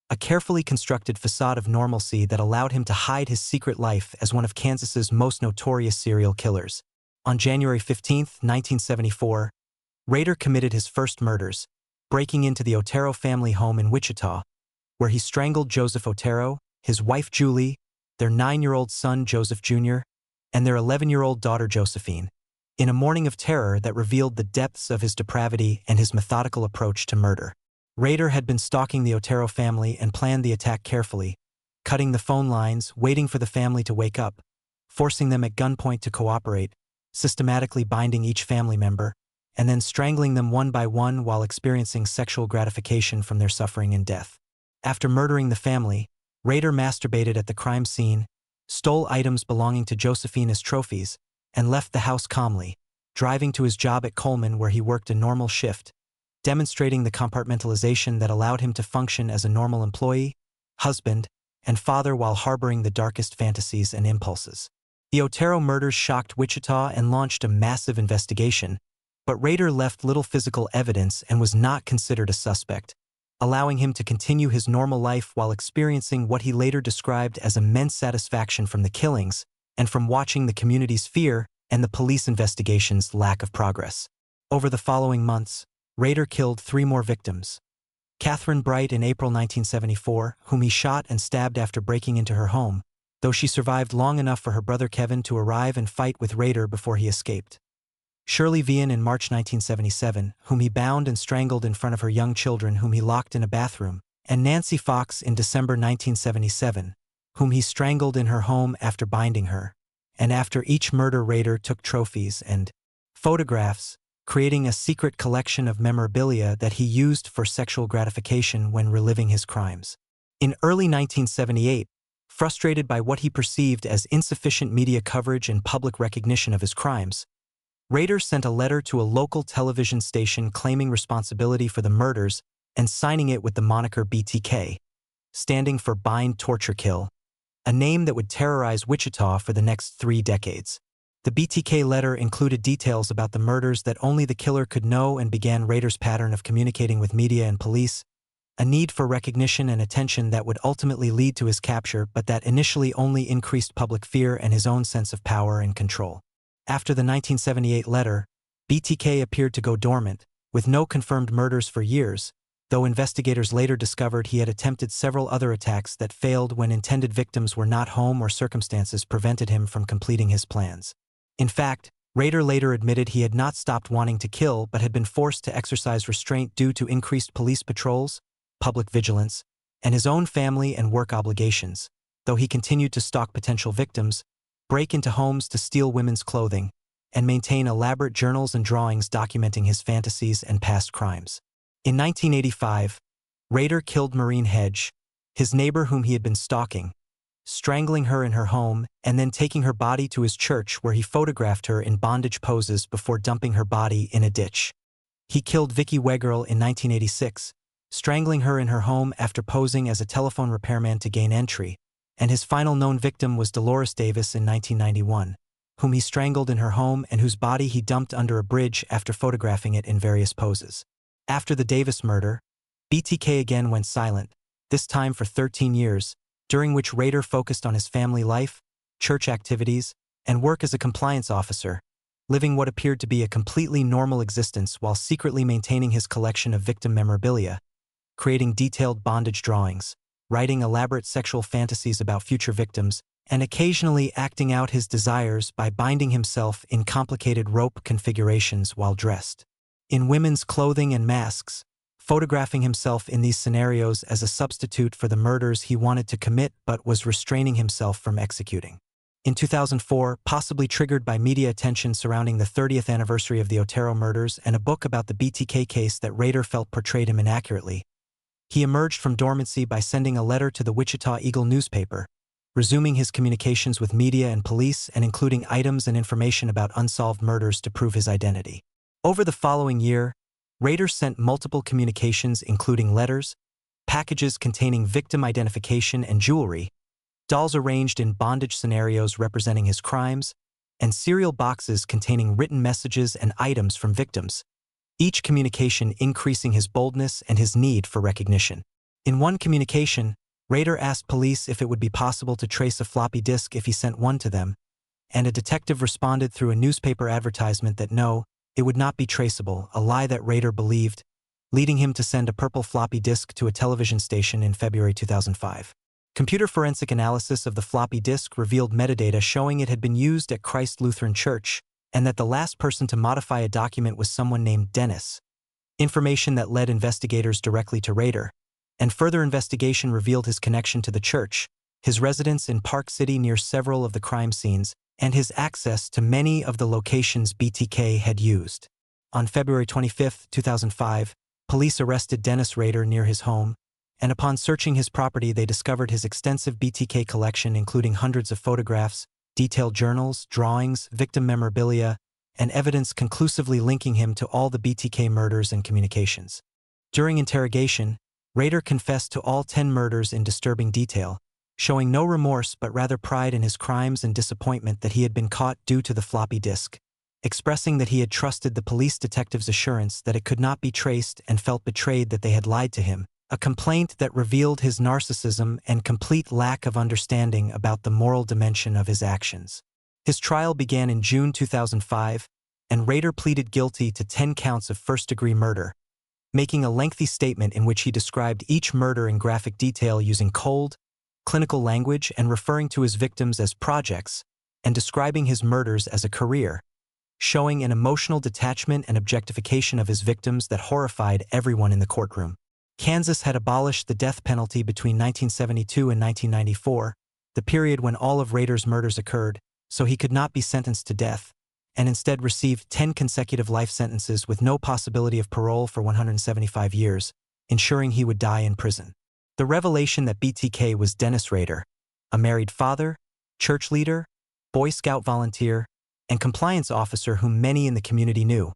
A carefully constructed facade of normalcy that allowed him to hide his secret life as one of Kansas's most notorious serial killers. On January 15, 1974, Rader committed his first murders, breaking into the Otero family home in Wichita, where he strangled Joseph Otero, his wife Julie, their 9-year-old son Joseph Jr., and their 11-year-old daughter Josephine, in a morning of terror that revealed the depths of his depravity and his methodical approach to murder. Rader had been stalking the Otero family and planned the attack carefully, cutting the phone lines, waiting for the family to wake up, forcing them at gunpoint to cooperate, systematically binding each family member, and then strangling them one by one while experiencing sexual gratification from their suffering and death. After murdering the family, Rader masturbated at the crime scene, stole items belonging to Josephine as trophies, and left the house calmly, driving to his job at Coleman where he worked a normal shift, demonstrating the compartmentalization that allowed him to function as a normal employee, husband, and father while harboring the darkest fantasies and impulses. The Otero murders shocked Wichita and launched a massive investigation, but Rader left little physical evidence and was not considered a suspect, allowing him to continue his normal life while experiencing what he later described as immense satisfaction from the killings and from watching the community's fear and the police investigation's lack of progress. Over the following months, Rader killed 3 more victims. Catherine Bright in April 1974, whom he shot and stabbed after breaking into her home, though she survived long enough for her brother Kevin to arrive and fight with Rader before he escaped. Shirley Vian in March 1977, whom he bound and strangled in front of her young children whom he locked in a bathroom, and Nancy Fox in December 1977, whom he strangled in her home after binding her, and after each murder Rader took trophies and photographs, creating a secret collection of memorabilia that he used for sexual gratification when reliving his crimes. In early 1978, frustrated by what he perceived as insufficient media coverage and public recognition of his crimes, Rader sent a letter to a local television station claiming responsibility for the murders and signing it with the moniker BTK, standing for Bind, Torture, Kill, a name that would terrorize Wichita for the next 3 decades. The BTK letter included details about the murders that only the killer could know and began Rader's pattern of communicating with media and police, a need for recognition and attention that would ultimately lead to his capture but that initially only increased public fear and his own sense of power and control. After the 1978 letter, BTK appeared to go dormant, with no confirmed murders for years, though investigators later discovered he had attempted several other attacks that failed when intended victims were not home or circumstances prevented him from completing his plans. In fact, Rader later admitted he had not stopped wanting to kill but had been forced to exercise restraint due to increased police patrols, public vigilance, and his own family and work obligations, though he continued to stalk potential victims, break into homes to steal women's clothing, and maintain elaborate journals and drawings documenting his fantasies and past crimes. In 1985, Rader killed Maureen Hedge, his neighbor whom he had been stalking, strangling her in her home and then taking her body to his church where he photographed her in bondage poses before dumping her body in a ditch. He killed Vicki Wegerle in 1986, strangling her in her home after posing as a telephone repairman to gain entry, and his final known victim was Dolores Davis in 1991, whom he strangled in her home and whose body he dumped under a bridge after photographing it in various poses. After the Davis murder, BTK again went silent, this time for 13 years, during which Rader focused on his family life, church activities, and work as a compliance officer, living what appeared to be a completely normal existence while secretly maintaining his collection of victim memorabilia, creating detailed bondage drawings, writing elaborate sexual fantasies about future victims, and occasionally acting out his desires by binding himself in complicated rope configurations while dressed in women's clothing and masks, photographing himself in these scenarios as a substitute for the murders he wanted to commit but was restraining himself from executing. In 2004, possibly triggered by media attention surrounding the 30th anniversary of the Otero murders and a book about the BTK case that Rader felt portrayed him inaccurately, he emerged from dormancy by sending a letter to the Wichita Eagle newspaper, resuming his communications with media and police and including items and information about unsolved murders to prove his identity. Over the following year, Rader sent multiple communications including letters, packages containing victim identification and jewelry, dolls arranged in bondage scenarios representing his crimes, and cereal boxes containing written messages and items from victims, each communication increasing his boldness and his need for recognition. In one communication, Rader asked police if it would be possible to trace a floppy disk if he sent one to them, and a detective responded through a newspaper advertisement that no, it would not be traceable, a lie that Rader believed, leading him to send a purple floppy disk to a television station in February 2005. Computer forensic analysis of the floppy disk revealed metadata showing it had been used at Christ Lutheran Church, and that the last person to modify a document was someone named Dennis. Information that led investigators directly to Rader, and further investigation revealed his connection to the church, his residence in Park City near several of the crime scenes, and his access to many of the locations BTK had used. On February 25, 2005, police arrested Dennis Rader near his home, and upon searching his property they discovered his extensive BTK collection including hundreds of photographs, detailed journals, drawings, victim memorabilia, and evidence conclusively linking him to all the BTK murders and communications. During interrogation, Rader confessed to all 10 murders in disturbing detail, showing no remorse but rather pride in his crimes and disappointment that he had been caught due to the floppy disk, expressing that he had trusted the police detective's assurance that it could not be traced and felt betrayed that they had lied to him, a complaint that revealed his narcissism and complete lack of understanding about the moral dimension of his actions. His trial began in June 2005, and Rader pleaded guilty to 10 counts of first-degree murder, making a lengthy statement in which he described each murder in graphic detail using cold, clinical language and referring to his victims as projects, and describing his murders as a career, showing an emotional detachment and objectification of his victims that horrified everyone in the courtroom. Kansas had abolished the death penalty between 1972 and 1994, the period when all of Rader's murders occurred, so he could not be sentenced to death, and instead received 10 consecutive life sentences with no possibility of parole for 175 years, ensuring he would die in prison. The revelation that BTK was Dennis Rader, a married father, church leader, Boy Scout volunteer, and compliance officer whom many in the community knew,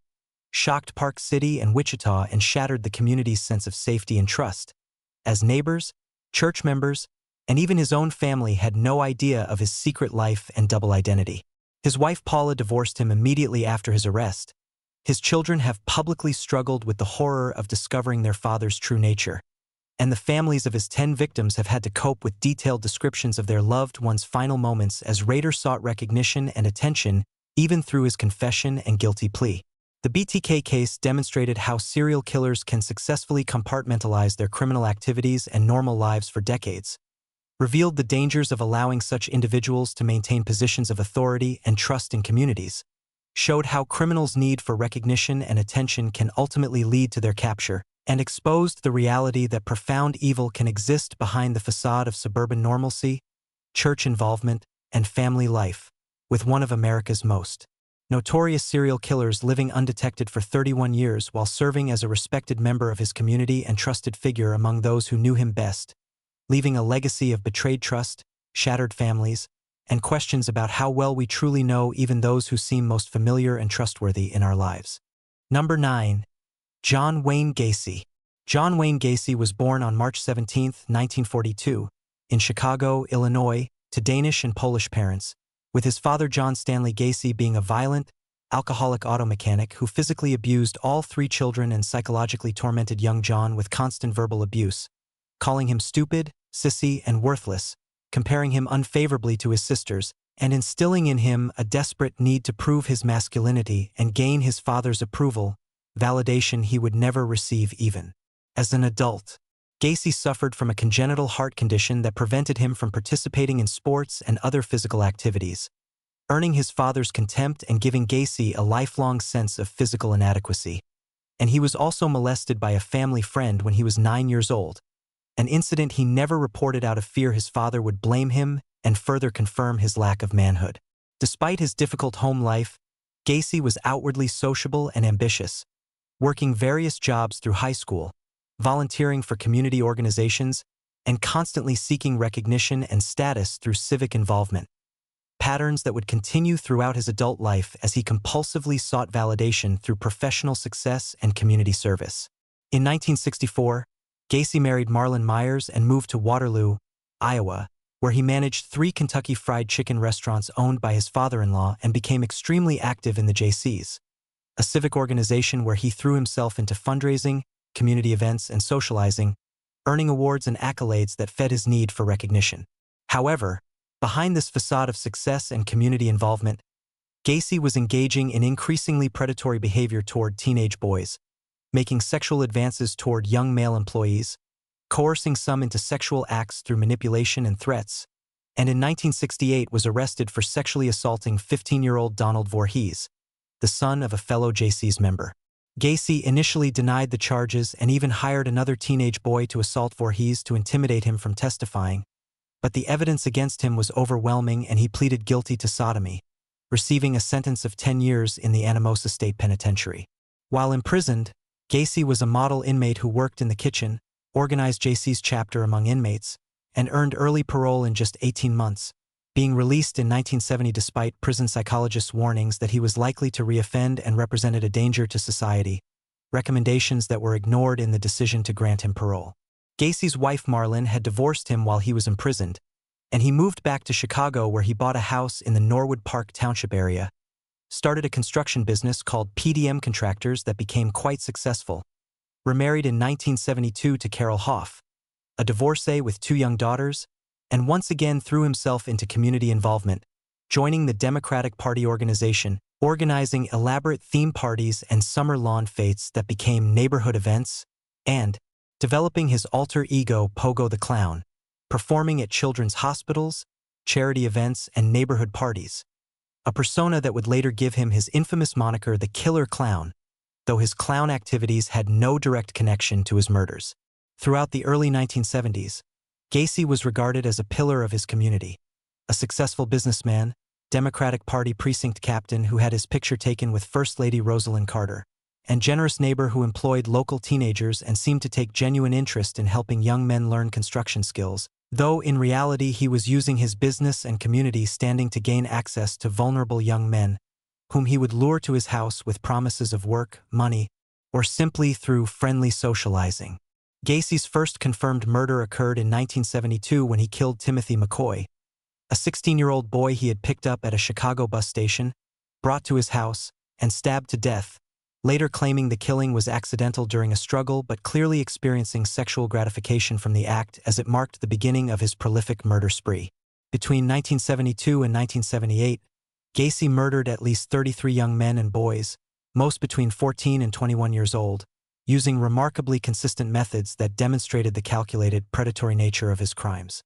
shocked Park City and Wichita and shattered the community's sense of safety and trust, as neighbors, church members, and even his own family had no idea of his secret life and double identity. His wife Paula divorced him immediately after his arrest. His children have publicly struggled with the horror of discovering their father's true nature, and the families of his 10 victims have had to cope with detailed descriptions of their loved ones' final moments as Rader sought recognition and attention even through his confession and guilty plea. The BTK case demonstrated how serial killers can successfully compartmentalize their criminal activities and normal lives for decades, revealed the dangers of allowing such individuals to maintain positions of authority and trust in communities, showed how criminals' need for recognition and attention can ultimately lead to their capture, and exposed the reality that profound evil can exist behind the facade of suburban normalcy, church involvement, and family life, with one of America's most notorious serial killers living undetected for 31 years while serving as a respected member of his community and trusted figure among those who knew him best, leaving a legacy of betrayed trust, shattered families, and questions about how well we truly know even those who seem most familiar and trustworthy in our lives. Number 9. John Wayne Gacy. John Wayne Gacy was born on March 17, 1942, in Chicago, Illinois, to Danish and Polish parents, with his father John Stanley Gacy being a violent, alcoholic auto mechanic who physically abused all 3 children and psychologically tormented young John with constant verbal abuse, calling him stupid, sissy, and worthless, comparing him unfavorably to his sisters, and instilling in him a desperate need to prove his masculinity and gain his father's approval, validation he would never receive even. As an adult, Gacy suffered from a congenital heart condition that prevented him from participating in sports and other physical activities, earning his father's contempt and giving Gacy a lifelong sense of physical inadequacy. And he was also molested by a family friend when he was 9 years old, an incident he never reported out of fear his father would blame him and further confirm his lack of manhood. Despite his difficult home life, Gacy was outwardly sociable and ambitious, working various jobs through high school, volunteering for community organizations, and constantly seeking recognition and status through civic involvement, patterns that would continue throughout his adult life as he compulsively sought validation through professional success and community service. In 1964, Gacy married Marlon Myers and moved to Waterloo, Iowa, where he managed 3 Kentucky Fried Chicken restaurants owned by his father-in-law and became extremely active in the JCs, a civic organization where he threw himself into fundraising, community events, and socializing, earning awards and accolades that fed his need for recognition. However, behind this facade of success and community involvement, Gacy was engaging in increasingly predatory behavior toward teenage boys, making sexual advances toward young male employees, coercing some into sexual acts through manipulation and threats, and in 1968 was arrested for sexually assaulting 15-year-old Donald Voorhees, the son of a fellow JC's member. Gacy initially denied the charges and even hired another teenage boy to assault Voorhees to intimidate him from testifying, but the evidence against him was overwhelming and he pleaded guilty to sodomy, receiving a sentence of 10 years in the Anamosa State Penitentiary. While imprisoned, Gacy was a model inmate who worked in the kitchen, organized JC's chapter among inmates, and earned early parole in just 18 months, being released in 1970 despite prison psychologists' warnings that he was likely to reoffend and represented a danger to society, recommendations that were ignored in the decision to grant him parole. Gacy's wife Marlon had divorced him while he was imprisoned, and he moved back to Chicago where he bought a house in the Norwood Park Township area, started a construction business called PDM Contractors that became quite successful, remarried in 1972 to Carol Hoff, a divorcee with 2 young daughters, and once again threw himself into community involvement, joining the Democratic Party organization, organizing elaborate theme parties and summer lawn fetes that became neighborhood events, and developing his alter ego Pogo the Clown, performing at children's hospitals, charity events, and neighborhood parties, a persona that would later give him his infamous moniker the Killer Clown, though his clown activities had no direct connection to his murders. Throughout the early 1970s, Gacy was regarded as a pillar of his community, a successful businessman, Democratic Party precinct captain who had his picture taken with First Lady Rosalind Carter, and generous neighbor who employed local teenagers and seemed to take genuine interest in helping young men learn construction skills, though in reality he was using his business and community standing to gain access to vulnerable young men, whom he would lure to his house with promises of work, money, or simply through friendly socializing. Gacy's first confirmed murder occurred in 1972 when he killed Timothy McCoy, a 16-year-old boy he had picked up at a Chicago bus station, brought to his house, and stabbed to death, later claiming the killing was accidental during a struggle but clearly experiencing sexual gratification from the act as it marked the beginning of his prolific murder spree. Between 1972 and 1978, Gacy murdered at least 33 young men and boys, most between 14 and 21 years old, using remarkably consistent methods that demonstrated the calculated, predatory nature of his crimes.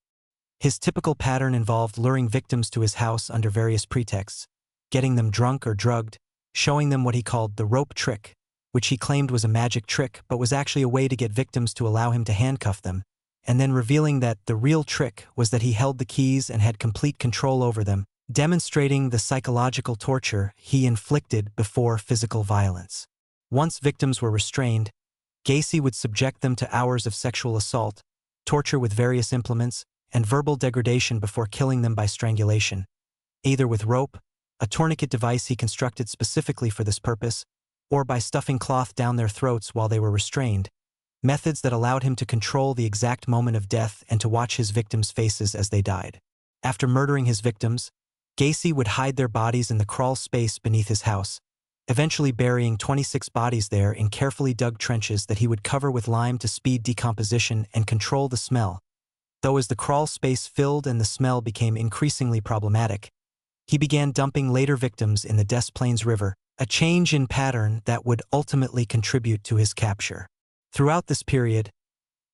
His typical pattern involved luring victims to his house under various pretexts, getting them drunk or drugged, showing them what he called the rope trick, which he claimed was a magic trick but was actually a way to get victims to allow him to handcuff them, and then revealing that the real trick was that he held the keys and had complete control over them, demonstrating the psychological torture he inflicted before physical violence. Once victims were restrained, Gacy would subject them to hours of sexual assault, torture with various implements, and verbal degradation before killing them by strangulation, either with rope, a tourniquet device he constructed specifically for this purpose, or by stuffing cloth down their throats while they were restrained, methods that allowed him to control the exact moment of death and to watch his victims' faces as they died. After murdering his victims, Gacy would hide their bodies in the crawl space beneath his house, eventually burying 26 bodies there in carefully dug trenches that he would cover with lime to speed decomposition and control the smell. Though as the crawl space filled and the smell became increasingly problematic, he began dumping later victims in the Des Plaines River, a change in pattern that would ultimately contribute to his capture. Throughout this period,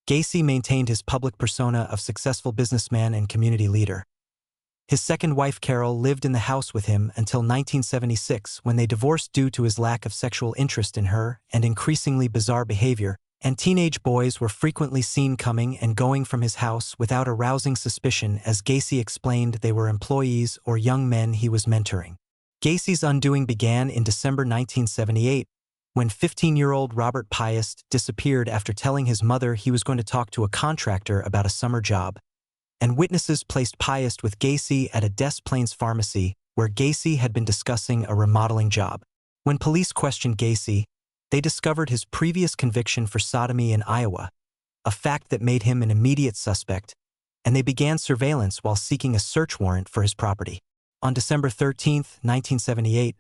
Gacy maintained his public persona of successful businessman and community leader. His second wife Carol lived in the house with him until 1976 when they divorced due to his lack of sexual interest in her and increasingly bizarre behavior, and teenage boys were frequently seen coming and going from his house without arousing suspicion as Gacy explained they were employees or young men he was mentoring. Gacy's undoing began in December 1978 when 15-year-old Robert Piest disappeared after telling his mother he was going to talk to a contractor about a summer job, and witnesses placed Piest with Gacy at a Des Plaines pharmacy where Gacy had been discussing a remodeling job. When police questioned Gacy, they discovered his previous conviction for sodomy in Iowa, a fact that made him an immediate suspect, and they began surveillance while seeking a search warrant for his property. On December 13, 1978,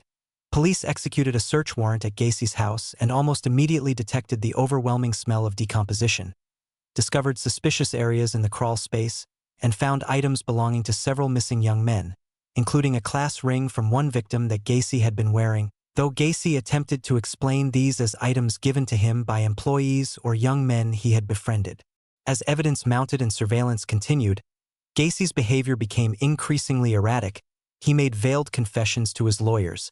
Police executed a search warrant at Gacy's house and almost immediately detected the overwhelming smell of decomposition, discovered suspicious areas in the crawl space, and found items belonging to several missing young men, including a class ring from one victim that Gacy had been wearing, though Gacy attempted to explain these as items given to him by employees or young men he had befriended. As evidence mounted and surveillance continued, Gacy's behavior became increasingly erratic. He made veiled confessions to his lawyers,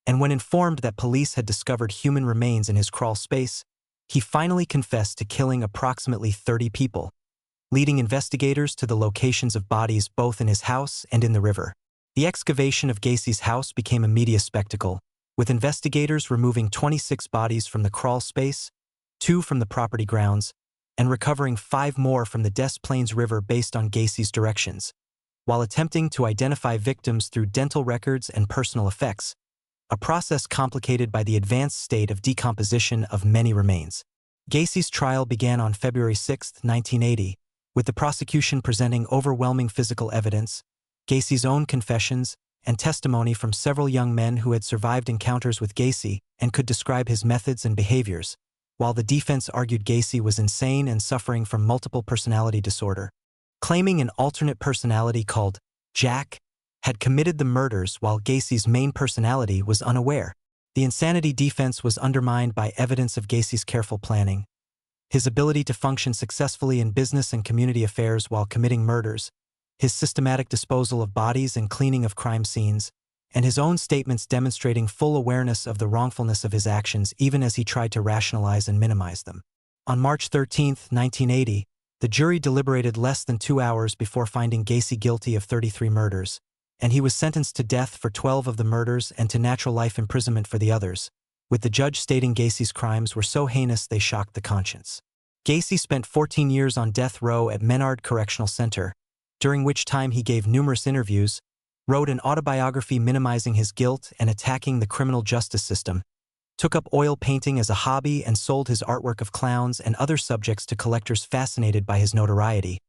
and when informed that police had discovered human remains in his crawl space, he finally confessed to killing approximately 30 people, leading investigators to the locations of bodies both in his house and in the river. The excavation of Gacy's house became a media spectacle, with investigators removing 26 bodies from the crawl space, 2 from the property grounds, and recovering 5 more from the Des Plaines River based on Gacy's directions, while attempting to identify victims through dental records and personal effects, a process complicated by the advanced state of decomposition of many remains. Gacy's trial began on February 6, 1980, with the prosecution presenting overwhelming physical evidence, Gacy's own confessions, and testimony from several young men who had survived encounters with Gacy and could describe his methods and behaviors, while the defense argued Gacy was insane and suffering from multiple personality disorder, claiming an alternate personality called Jack had committed the murders while Gacy's main personality was unaware. The insanity defense was undermined by evidence of Gacy's careful planning, his ability to function successfully in business and community affairs while committing murders, his systematic disposal of bodies and cleaning of crime scenes, and his own statements demonstrating full awareness of the wrongfulness of his actions even as he tried to rationalize and minimize them. On March 13, 1980, the jury deliberated less than 2 hours before finding Gacy guilty of 33 murders, and he was sentenced to death for 12 of the murders and to natural life imprisonment for the others, with the judge stating Gacy's crimes were so heinous they shocked the conscience. Gacy spent 14 years on death row at Menard Correctional Center, during which time he gave numerous interviews, wrote an autobiography minimizing his guilt and attacking the criminal justice system, took up oil painting as a hobby and sold his artwork of clowns and other subjects to collectors fascinated by his notoriety,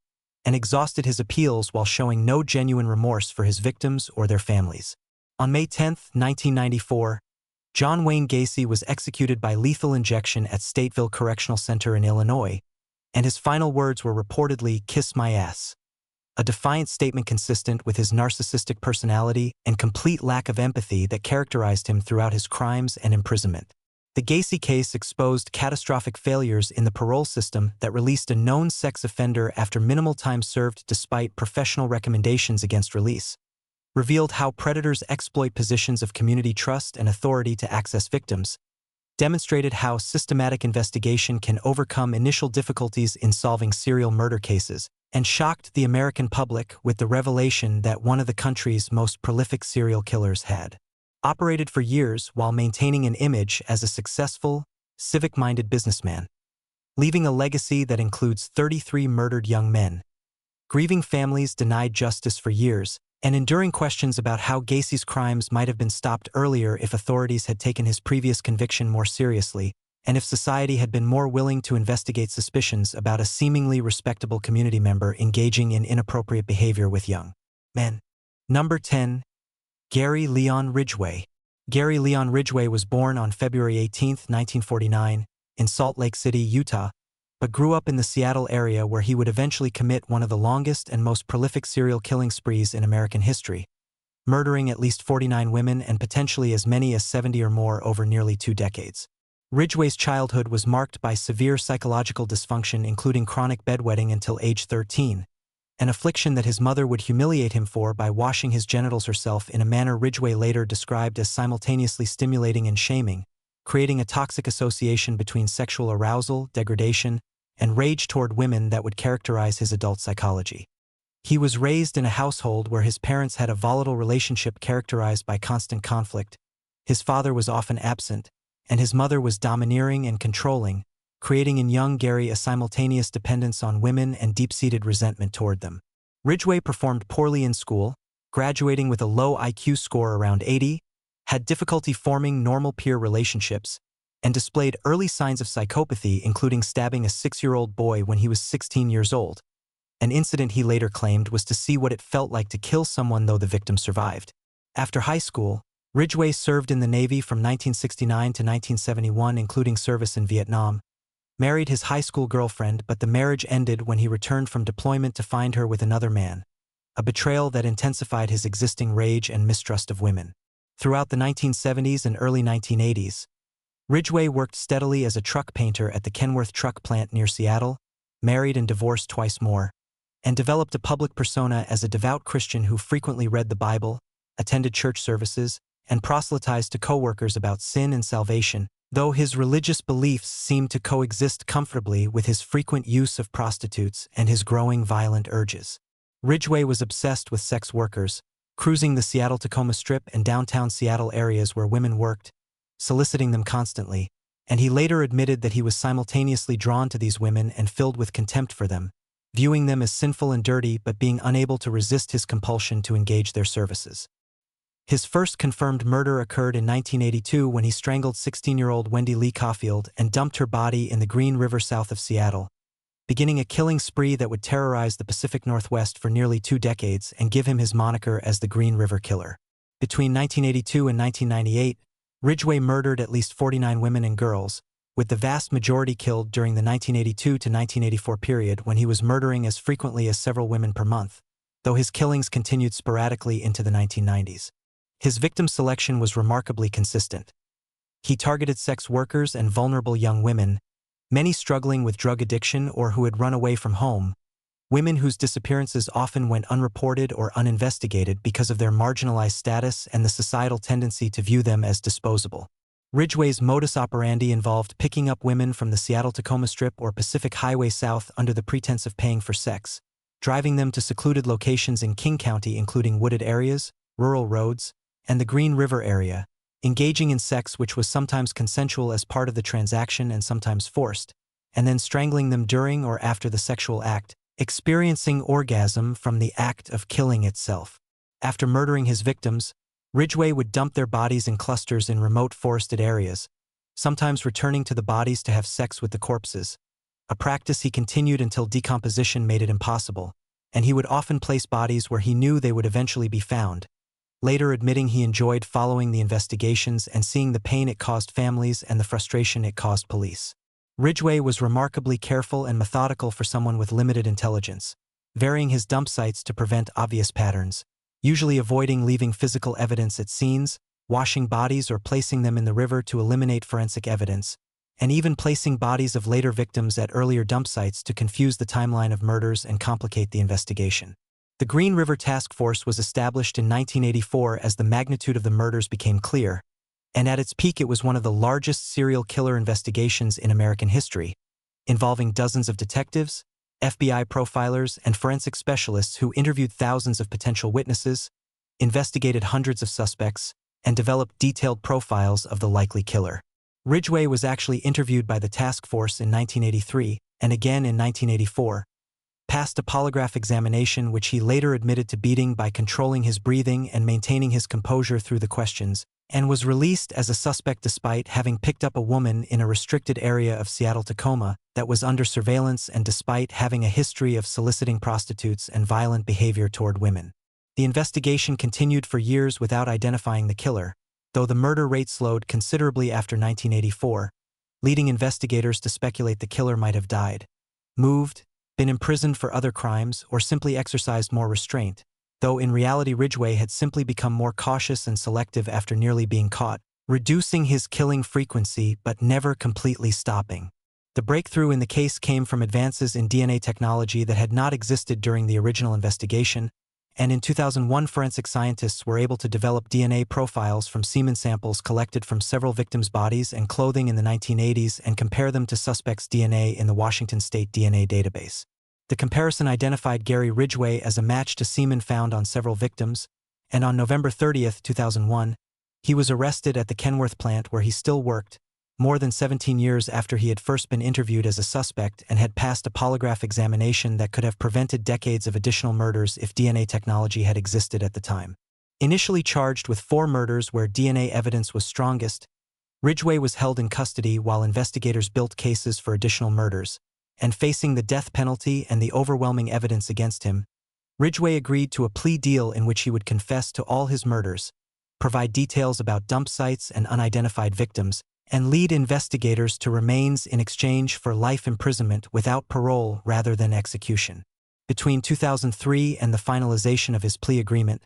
and exhausted his appeals while showing no genuine remorse for his victims or their families. On May 10, 1994, John Wayne Gacy was executed by lethal injection at Stateville Correctional Center in Illinois, and his final words were reportedly, "Kiss my ass," a defiant statement consistent with his narcissistic personality and complete lack of empathy that characterized him throughout his crimes and imprisonment. The Gacy case exposed catastrophic failures in the parole system that released a known sex offender after minimal time served despite professional recommendations against release, revealed how predators exploit positions of community trust and authority to access victims, demonstrated how systematic investigation can overcome initial difficulties in solving serial murder cases, and shocked the American public with the revelation that one of the country's most prolific serial killers had operated for years while maintaining an image as a successful, civic-minded businessman, leaving a legacy that includes 33 murdered young men, grieving families denied justice for years, and enduring questions about how Gacy's crimes might have been stopped earlier if authorities had taken his previous conviction more seriously, and if society had been more willing to investigate suspicions about a seemingly respectable community member engaging in inappropriate behavior with young men. Number 10. Gary Leon Ridgway. Gary Leon Ridgway was born on February 18, 1949, in Salt Lake City, Utah, but grew up in the Seattle area where he would eventually commit one of the longest and most prolific serial killing sprees in American history, murdering at least 49 women and potentially as many as 70 or more over nearly 2 decades. Ridgway's childhood was marked by severe psychological dysfunction including chronic bedwetting until age 13, an affliction that his mother would humiliate him for by washing his genitals herself in a manner Ridgway later described as simultaneously stimulating and shaming, creating a toxic association between sexual arousal, degradation, and rage toward women that would characterize his adult psychology. He was raised in a household where his parents had a volatile relationship characterized by constant conflict. His father was often absent, and his mother was domineering and controlling, creating in young Gary a simultaneous dependence on women and deep-seated resentment toward them. Ridgway performed poorly in school, graduating with a low IQ score around 80, had difficulty forming normal peer relationships, and displayed early signs of psychopathy including stabbing a 6-year-old boy when he was 16 years old, an incident he later claimed was to see what it felt like to kill someone though the victim survived. After high school, Ridgway served in the Navy from 1969 to 1971, including service in Vietnam, married his high school girlfriend, but the marriage ended when he returned from deployment to find her with another man, a betrayal that intensified his existing rage and mistrust of women. Throughout the 1970s and early 1980s, Ridgway worked steadily as a truck painter at the Kenworth truck plant near Seattle, married and divorced twice more, and developed a public persona as a devout Christian who frequently read the Bible, attended church services, and proselytized to coworkers about sin and salvation, though his religious beliefs seemed to coexist comfortably with his frequent use of prostitutes and his growing violent urges. Ridgway was obsessed with sex workers, cruising the Seattle-Tacoma Strip and downtown Seattle areas where women worked, soliciting them constantly, and he later admitted that he was simultaneously drawn to these women and filled with contempt for them, viewing them as sinful and dirty but being unable to resist his compulsion to engage their services. His first confirmed murder occurred in 1982 when he strangled 16-year-old Wendy Lee Caulfield and dumped her body in the Green River south of Seattle, beginning a killing spree that would terrorize the Pacific Northwest for nearly 2 decades and give him his moniker as the Green River Killer. Between 1982 and 1998, Ridgway murdered at least 49 women and girls, with the vast majority killed during the 1982 to 1984 period when he was murdering as frequently as several women per month, though his killings continued sporadically into the 1990s. His victim selection was remarkably consistent. He targeted sex workers and vulnerable young women, many struggling with drug addiction or who had run away from home, women whose disappearances often went unreported or uninvestigated because of their marginalized status and the societal tendency to view them as disposable. Ridgway's modus operandi involved picking up women from the Seattle-Tacoma Strip or Pacific Highway South under the pretense of paying for sex, driving them to secluded locations in King County including wooded areas, rural roads, and the Green River area, engaging in sex which was sometimes consensual as part of the transaction and sometimes forced, and then strangling them during or after the sexual act, experiencing orgasm from the act of killing itself. After murdering his victims, Ridgway would dump their bodies in clusters in remote forested areas, sometimes returning to the bodies to have sex with the corpses, a practice he continued until decomposition made it impossible, and he would often place bodies where he knew they would eventually be found, later admitting he enjoyed following the investigations and seeing the pain it caused families and the frustration it caused police. Ridgway was remarkably careful and methodical for someone with limited intelligence, varying his dump sites to prevent obvious patterns, usually avoiding leaving physical evidence at scenes, washing bodies or placing them in the river to eliminate forensic evidence, and even placing bodies of later victims at earlier dump sites to confuse the timeline of murders and complicate the investigation. The Green River Task Force was established in 1984 as the magnitude of the murders became clear, and at its peak it was one of the largest serial killer investigations in American history, involving dozens of detectives, FBI profilers, and forensic specialists who interviewed thousands of potential witnesses, investigated hundreds of suspects, and developed detailed profiles of the likely killer. Ridgway was actually interviewed by the task force in 1983 and again in 1984, passed a polygraph examination which he later admitted to beating by controlling his breathing and maintaining his composure through the questions, and was released as a suspect despite having picked up a woman in a restricted area of Seattle-Tacoma that was under surveillance and despite having a history of soliciting prostitutes and violent behavior toward women. The investigation continued for years without identifying the killer, though the murder rate slowed considerably after 1984, leading investigators to speculate the killer might have died, moved, been imprisoned for other crimes, or simply exercised more restraint, though in reality Ridgway had simply become more cautious and selective after nearly being caught, reducing his killing frequency but never completely stopping. The breakthrough in the case came from advances in DNA technology that had not existed during the original investigation, and in 2001 forensic scientists were able to develop DNA profiles from semen samples collected from several victims' bodies and clothing in the 1980s and compare them to suspects' DNA in the Washington State DNA database. The comparison identified Gary Ridgway as a match to semen found on several victims, and on November 30, 2001, he was arrested at the Kenworth plant where he still worked, more than 17 years after he had first been interviewed as a suspect and had passed a polygraph examination that could have prevented decades of additional murders if DNA technology had existed at the time. Initially charged with 4 murders where DNA evidence was strongest, Ridgway was held in custody while investigators built cases for additional murders, and facing the death penalty and the overwhelming evidence against him, Ridgway agreed to a plea deal in which he would confess to all his murders, provide details about dump sites and unidentified victims, and lead investigators to remains in exchange for life imprisonment without parole rather than execution. Between 2003 and the finalization of his plea agreement,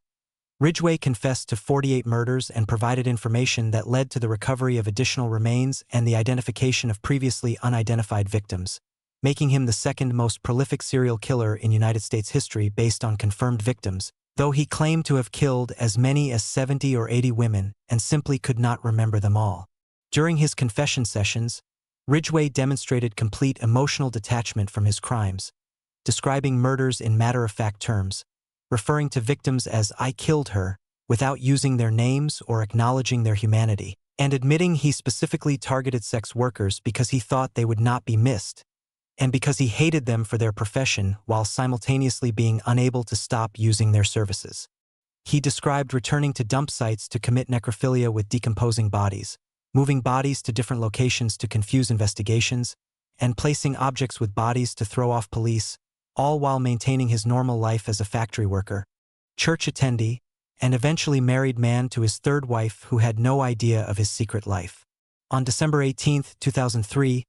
Ridgway confessed to 48 murders and provided information that led to the recovery of additional remains and the identification of previously unidentified victims, making him the second most prolific serial killer in United States history based on confirmed victims, though he claimed to have killed as many as 70 or 80 women and simply could not remember them all. During his confession sessions, Ridgway demonstrated complete emotional detachment from his crimes, describing murders in matter-of-fact terms, referring to victims as "I killed her," without using their names or acknowledging their humanity, and admitting he specifically targeted sex workers because he thought they would not be missed, and because he hated them for their profession while simultaneously being unable to stop using their services. He described returning to dump sites to commit necrophilia with decomposing bodies, moving bodies to different locations to confuse investigations, and placing objects with bodies to throw off police, all while maintaining his normal life as a factory worker, church attendee, and eventually married man to his third wife who had no idea of his secret life. On December 18, 2003,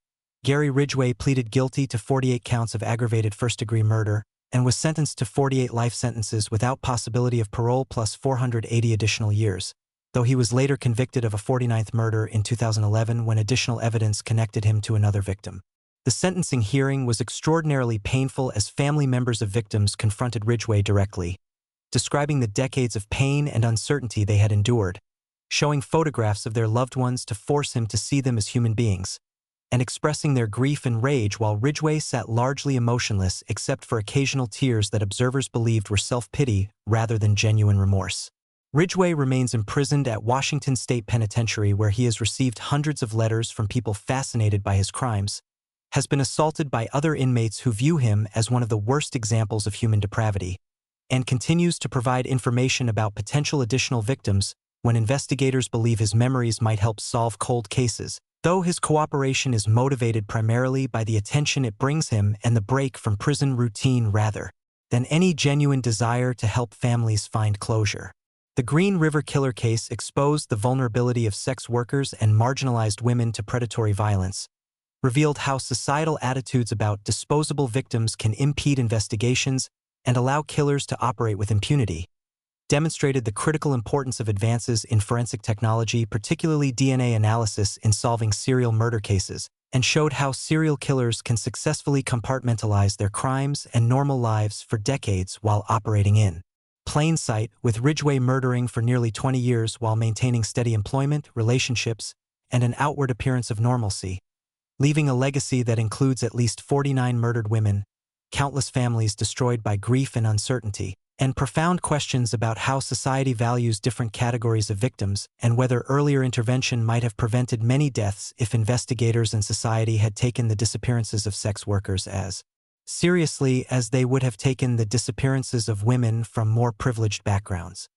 Gary Ridgway pleaded guilty to 48 counts of aggravated first-degree murder and was sentenced to 48 life sentences without possibility of parole plus 480 additional years, though he was later convicted of a 49th murder in 2011 when additional evidence connected him to another victim. The sentencing hearing was extraordinarily painful as family members of victims confronted Ridgway directly, describing the decades of pain and uncertainty they had endured, showing photographs of their loved ones to force him to see them as human beings, and expressing their grief and rage while Ridgway sat largely emotionless except for occasional tears that observers believed were self-pity rather than genuine remorse. Ridgway remains imprisoned at Washington State Penitentiary where he has received hundreds of letters from people fascinated by his crimes, has been assaulted by other inmates who view him as one of the worst examples of human depravity, and continues to provide information about potential additional victims when investigators believe his memories might help solve cold cases, though his cooperation is motivated primarily by the attention it brings him and the break from prison routine rather than any genuine desire to help families find closure. The Green River Killer case exposed the vulnerability of sex workers and marginalized women to predatory violence, revealed how societal attitudes about disposable victims can impede investigations and allow killers to operate with impunity, demonstrated the critical importance of advances in forensic technology, particularly DNA analysis, in solving serial murder cases, and showed how serial killers can successfully compartmentalize their crimes and normal lives for decades while operating in plain sight, with Ridgway murdering for nearly 20 years while maintaining steady employment, relationships, and an outward appearance of normalcy, leaving a legacy that includes at least 49 murdered women, countless families destroyed by grief and uncertainty, and profound questions about how society values different categories of victims and whether earlier intervention might have prevented many deaths if investigators and society had taken the disappearances of sex workers as seriously as they would have taken the disappearances of women from more privileged backgrounds.